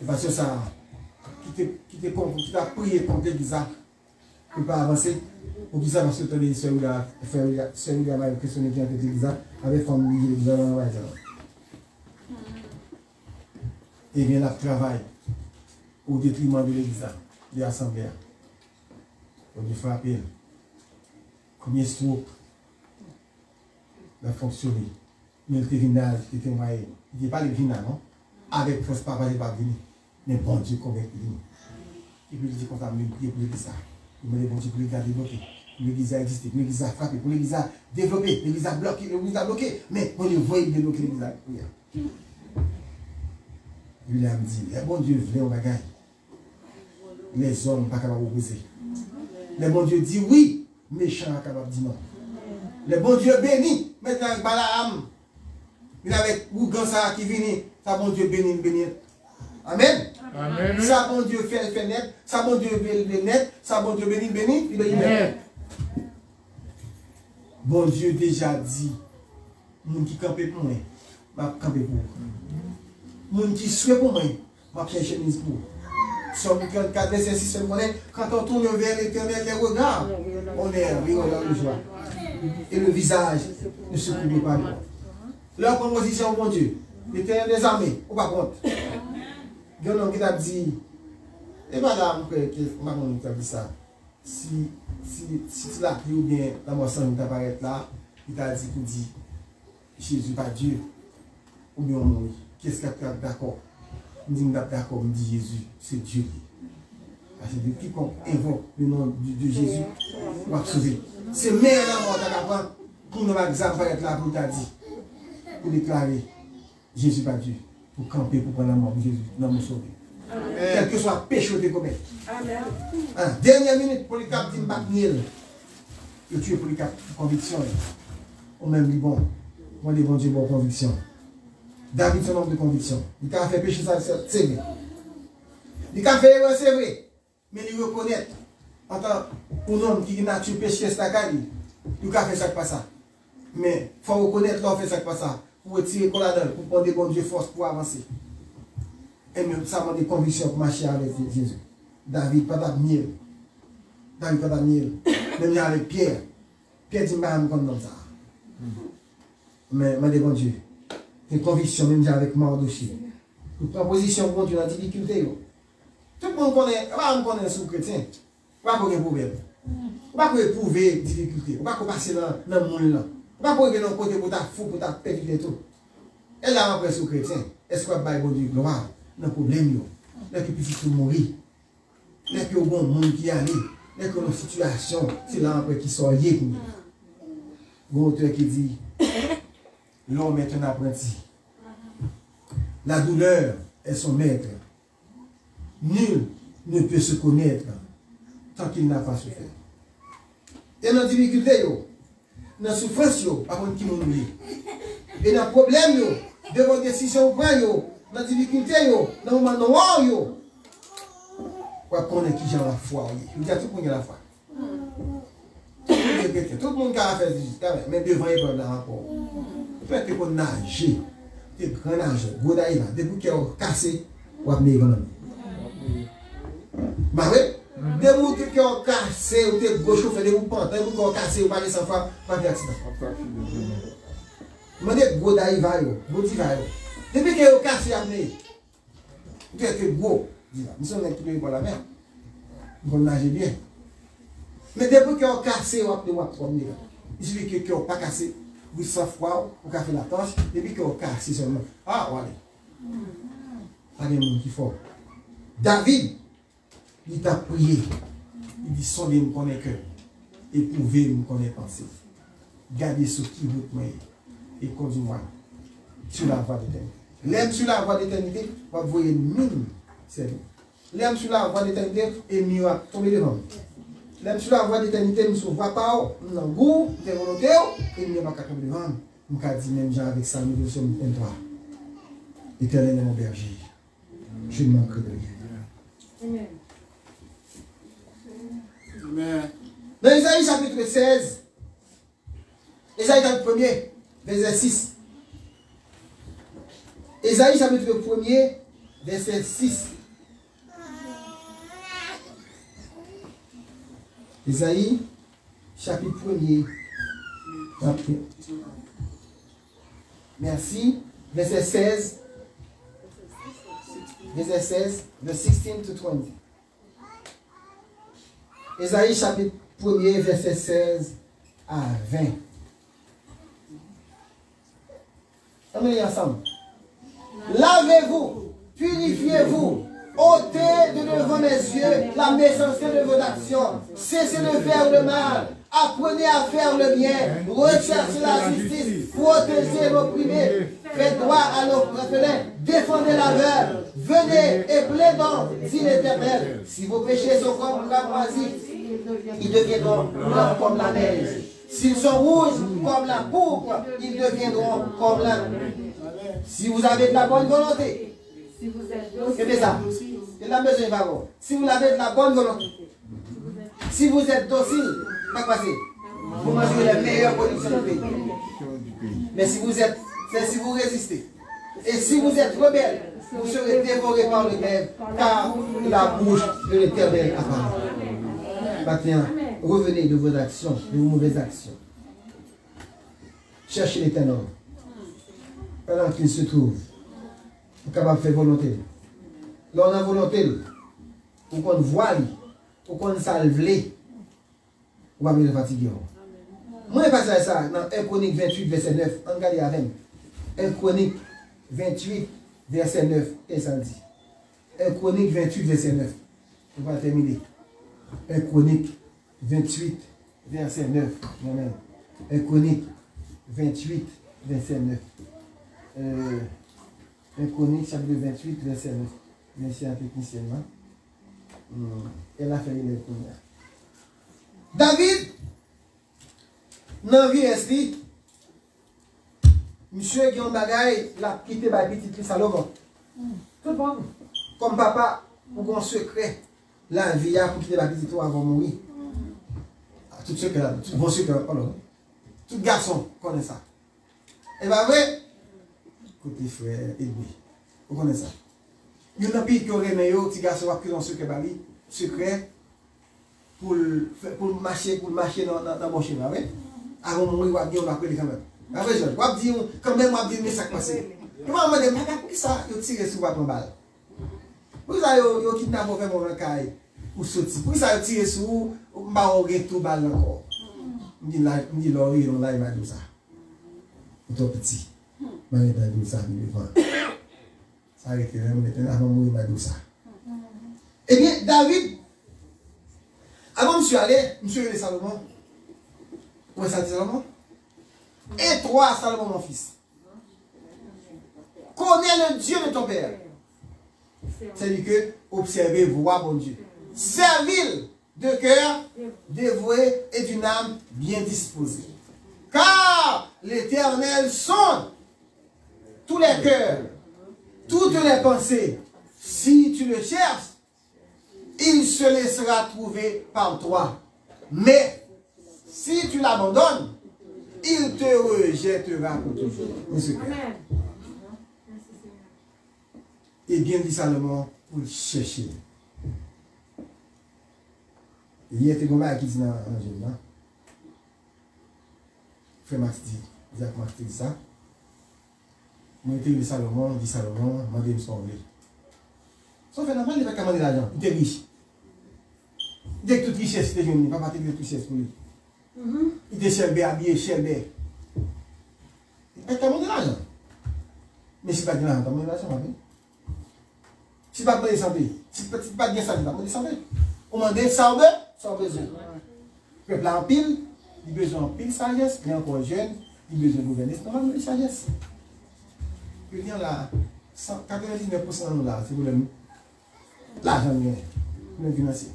Et parce que ça, qui t'a prié contre l'église, qui ne peut pas avancer, pour qu'il ça, parce que tu as dit, celui-là va questionner bien l'église, avec famille, l'église, et bien, le travail au détriment de l'église, de l'assemblée. On dit frapper. Combien de strokes a fonctionné. Mais le tribunal qui était envoyé, il dit pas le tribunal, non? Avec force, papa, il n'est pas venu. Mais bon Dieu, convaincu. Et puis il dit qu'on va me prier pour l'église. Il me dit bon Dieu, pour l'église a développé. Pour l'église a existé, pour l'église a frappé, pour l'église a développé, l'église a bloqué, l'église a bloqué. Mais on le voit, il débloque l'église a prière. Il a dit, les bon Dieu voulait, on va gagner. Les hommes ne sont pas capables d'opposer. Le bon Dieu dit oui, méchant n'est pas capable de dire non. Le bon Dieu bénit, maintenant avec Balaam, il avec Ougansa qui vient, ça bon Dieu bénit, bénit. Amen. Amen. Ça bon Dieu fait net, ça bon Dieu bénit net, ça bon Dieu bénit, bénit, il bénit net. Bon Dieu déjà dit, moun qui campe pour moi, va camper pour vous. Moun qui souhaite pour moi, va faire chemise pour vous. Somme 44, verset 6, quand on tourne vers l'Éternel, les regards, on est regardant de joie. Et le visage ne se couvre pas. Leur proposition, mon Dieu, l'Éternel des armées, ou pas compte. Il y a un homme qui t'a dit, et madame, maman t'a dit ça, si tu l'as pris ou bien la moisson qui t'apparaît là, il t'a dit qu'il dit, Jésus pas Dieu, ou bien on mourit. Qu'est-ce qu'il y a d'accord? Il dit, d'accord, il dit Jésus, c'est Dieu. Parce que depuis qu'on invoque le nom de Jésus, on va sauver. C'est meilleur la mort d'Agapant pour nous apparaître là pour t'a dit, pour déclarer Jésus pas Dieu, pour camper, pour prendre la mort de Jésus, nous nous sauver. Quel que soit le péché de commettre. Dernière minute pour les cap d'Imbakniel. Et tu es pour les cap de conviction. Ou même dit bon, moi les bons Dieu, bonne conviction. David, son homme de conviction. Il a fait péché, ça, c'est vrai. Il a fait erreur, c'est vrai. Mais il reconnaît, en tant qu'homme qui a nature péché, c'est la il a fait ça pas ça. Mais il faut reconnaître qu'il a fait ça pas ça. Pour retirer qu'on a pour prendre des bons Dieu force pour avancer. Et même ça m'a des convictions pour marcher avec Jésus. David, pas d'amiel. David, pas d'amiel. Même avec Pierre. Pierre dit, je comme ça. Mais, des bon Dieu. Des convictions, même avec Mardoché. Une proposition pour Dieu dans la difficulté. Tout le monde connaît sous chrétien. On va pas problème. On va pas éprouver difficulté. On va pas passer dans le monde là. On va pas aller dans le côté pour ta fou, pour ta perdre et tout. Et là, après sous chrétien, est-ce qu'on va bon Dieu gloire dans le problème? Là, que petit tout mourir. Là, que bon monde qui allait. Là, que nos situations, c'est là après qui sont liés pour nous. Bon auteur qui dit, l'homme est un apprenti. La douleur est son maître. Nul ne peut se connaître tant qu'il n'a pas souffert. Et dans la difficulté, dans la souffrance, par contre, qui m'oublie. Et dans le problème, de vos décisions, dans la difficulté, dans le moment noir, on connaît qui j'ai la foi. Il y a tout le monde qui a la foi. Tout le monde qui a fait ça, mais devant les problèmes encore. Peut-être qu'on nage, des grands nageurs, Godaï là, des bouquets cassés, on va venir grand. Bah oui, des bouquets qui ont cassé, ou des gros chauffeurs, des bouquets qui ont cassé, ou pas les sans femme, pas d'accident. Je dis Godaï va yo, Godaï va yo. Depuis qu'ils ont cassé, à venir. Peut-être gros, nous sommes tous pour la mer. On nage bien. Mais depuis qu'ils ont cassé, on va venir. Il suffit qu'ils n'ont pas cassé. Vous savez quoi, vous avez fait la torche, et puis qu'on casse seulement. Ah, voilà. Pas de monde qui faut. David, il t'a prié. Il dit, sondez me connaître cœur. Éprouvez me connaître pensée. Gardez ce qui vous connaît. et conduis-moi sur la voie d'éternité. L'aime sur la voie d'éternité, on va voir mine, c'est lui. L'aime sur la voie d'éternité, et mieux va tomber devant. L'aime sur la voie d'éternité, nous ne voit pas, nous avons goût, de volonté, et mieux va tomber devant. Nous avons dit même Jean avec ça, nous sommes 23. Éternel est mon berger. Je ne manquerai de rien. Amen. Dans Isaïe chapitre 16, Isaïe chapitre 1er, verset 6. Isaïe chapitre 1er, verset 6. Isaïe chapitre 1er. Merci. Verset 16. Verset 16, verset 16 to 20. Isaïe chapitre 1er, verset 16 à 20. On est ensemble. Lavez-vous, purifiez-vous, ôtez de devant mes yeux la méchanceté de vos actions, cessez de faire le mal, apprenez à faire le bien, recherchez la justice, protégez l'opprimé, faites droit à l'orphelin, défendez l'aveugle, venez et plaidons, dit l'Éternel. Si vos péchés sont comme la moisie, ils deviendront blancs comme la neige. S'ils sont rouges comme la pourpre, ils deviendront comme la... Si vous avez de la bonne volonté, c'est ça. Il a besoin de si vous avez de la bonne volonté, si vous êtes docile, vous mangerez les meilleures productions du pays. Mais si vous êtes, c'est si vous résistez. Et si vous êtes rebelle, vous serez dévorés par le glaive, car la bouche de l'Éternel a parlé. Maintenant, revenez de vos actions, de vos mauvaises actions. Cherchez l'Éternel. Pendant qu'il se trouve, vous êtes capable de faire volonté. Là, on a volonté, pour qu'on voit, pour qu'on salve, on va me fatiguer. Moi, je passe à ça dans 1 Chronique 28, verset 9. On regarde avec 1 Chronique 28, verset 9. Et ça dit. 1 Chronique 28, verset 9. On va terminer. 1 Chronique 28, verset 9. Amen. 1 Chronique 28, verset 9. 1 Chronique, chapitre 28, verset 9. Merci à techniciennement. Elle a fait les premières. David, dans la vie esprit, monsieur Guillaume Bagaille, l'a quitté par petit Salomon. Tout bon. Comme papa, pour un secret, la vie a pour quitter la petite toi avant de mourir. Tout secret, tout bon secret, tout garçon connaît ça. Et bien vrai, côté frère Edouard, vous connaissez ça. Il y a un pays qui aurait aimé, petit garçon a pris un secret pour marcher dans mon chemin. Avant de mourir, on va appeler quand même. Après, je vais dire, quand même, on va dire, mais ça passé. Je vais me dire, mais pourquoi ça, il tire sur votre balle? Pourquoi ça, il kidnappe pour faire mon caille ou sortir? Pourquoi ça, il tire sur vous, ou il tout balle encore? Je me dis, là, il m'a dit ça. Tout petit. Je m'a dit ça, ça a été maintenant avant de mourir, il m'a dit ça. Eh bien, David, avant de monsieur allé Salomon. Où est ça dit Salomon? Et toi, Salomon, mon fils. Connais le Dieu de ton père. C'est-à-dire que observez, voir mon Dieu. Servile de cœur, dévoué et d'une âme bien disposée. Car l'Éternel sonde tous les cœurs, toutes les pensées. Si tu le cherches, il se laissera trouver par toi. Mais si tu l'abandonnes, il te rejettera pour toujours. Amen. Et bien dit Salomon pour le chercher. Il y a des gens qui disent dans l'Angèle. Frère Max dit, Isaac Max dit ça. Moi, je dis Salomon, dit Salomon, je dis Salomon. Sauf que normalement, il va commander l'argent. Il est riche. Dès que toute richesse est jeune, il ne va pas tenir toute richesse pour lui. Il est chelbé, habillé, chelbé. Il va commander l'argent. Mais si pas de l'argent, il va l'argent. Si pas de santé, si pas de santé, il va de santé. On demande sans besoin. Le peuple en pile, il a besoin de pile sagesse, il est encore jeune, il a besoin de gouverner. C'est normal, de sagesse. Je viens là, 99% de là, c'est pour l'argent de financier.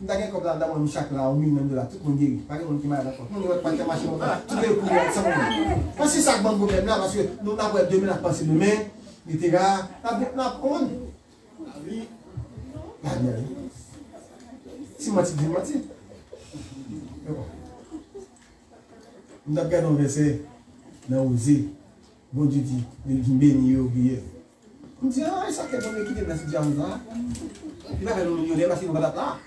Nous avons comme ça, dans chaque là, $1 million, tout le monde guérit. Pas de monde qui m'a d'accord. Nous n'avons pas de machine, tout le monde est ça. Parce que c'est ça que le gouvernement là, parce que nous avons 2000 à passer demain, les dégâts, on. Oui. Si moi, c'est moi, nous avons gardé un verset dans Osée. Bon Dieu dit, il bénit et oublié. On dit, ah, ça fait bon quitter dans cette jambe là. Il va faire le millionnaire parce qu'il va là.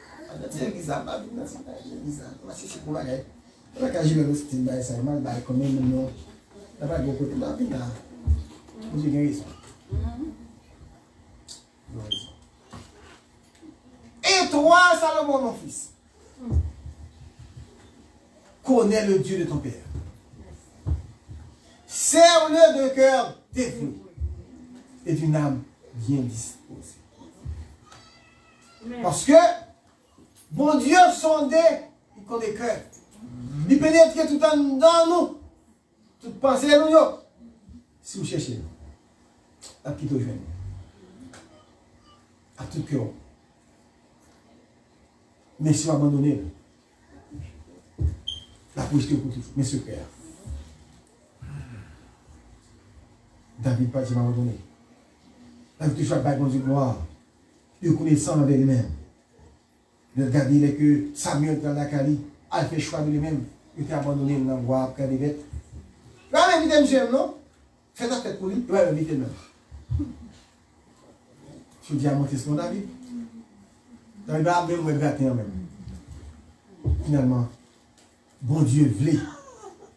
C'est bizarre, c'est pour la gueule. On a qu'à jouer le style, ça est mal, comme même non. Ça va beaucoup de temps, là. Vous avez raison. Et toi, Salomon, mon fils, connais le Dieu de ton père. Serre-le d'un cœur dévoué et d'une âme bien disposée. Parce que bon Dieu sondait, il connaît cœur. Il pénètre tout en dans nous. Toute pensée nous. Si vous cherchez, à qui te joindre. À tout cœur. Mais si vous abandonnez, la projeter pour tout. Mais ce cœur. David pas abandonné. David toujours pas bon Dieu gloire. Il connaissant avec lui-même. De regarder que Samuel dans la Cali a fait choix de lui-même. Il était abandonné dans le bois après les bêtes. Il va m'inviter monsieur, non? Faites la tête pour lui. Il va m'inviter même. Je dis à monter ce David. David va même me gratter même. Finalement, bon Dieu voulait.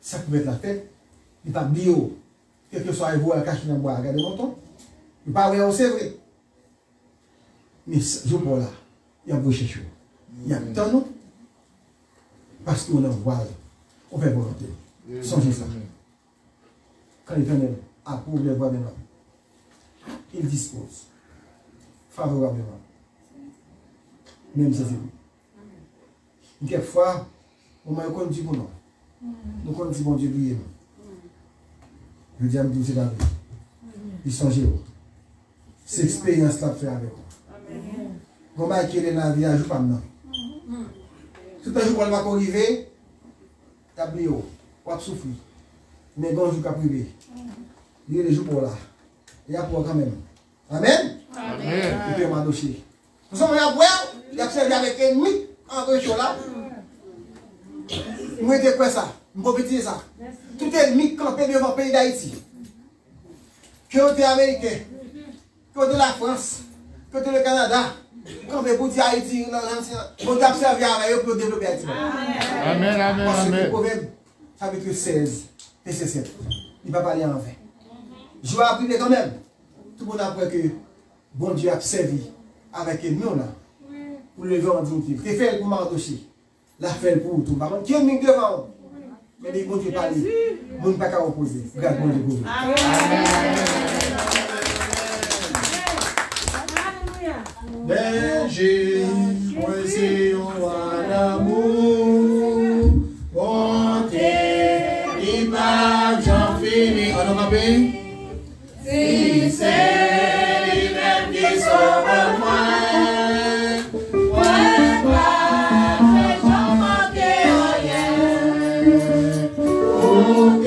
Ça pouvait être la fête. Il n'a pas oublié. Quel que soit vous, elle cache dans le bois. Regardez mon temps. Il n'est pas vrai, c'est vrai. Mais je vois là. Il y a beaucoup de choses. Il y a tant non. Parce qu'on en voile. On fait volonté. Songez ça. Quand l'Éternel approuve les voies de l'homme, il dispose favorablement. Même si c'est vous. Quelquefois, on m'a dit bon non. Nous connaissons bon Dieu briller. Je dis à vous, c'est la vie. Il songez. Cette expérience-là fait avec vous. Vous m'avez dit dans la vie, je ne joue pas maintenant. Tout un jour, on va arriver, tablier, on va souffrir. Mais bon, je vais priver. Il y a des jours pour là. Il y a pour quand même. Amen? Amen. Il peut m'adoucher. Nous sommes là pour il y a servi avec ennemi, en vrai chaud là. Moi, je quoi ça? Je peux ça. Tout ennemi campé devant le pays d'Haïti. Que tu es américain, que de la France, que de le Canada. Quand vous dites Haïti, vous observez avec eux pour développer Haïti. Amen, amen, parce que amen. le proverbe, chapitre 16, verset 7, il ne va pas aller en vain. Je vais appeler quand même. Tout le monde apprend que bon Dieu a servi avec nous là. Pour lever en dignité. Tu fais pour m'endocher. La fait pour tout. Par contre, qui est mis devant? Mais les bon Dieu parle. Bon ne pas qu'à opposer. Regarde bon Dieu gouverner. Berger, choisi en amour, bonté, image infinie. Alors, ma belle, si c'est lui-même qui sauve moi, fais-moi manquer rien. Ok.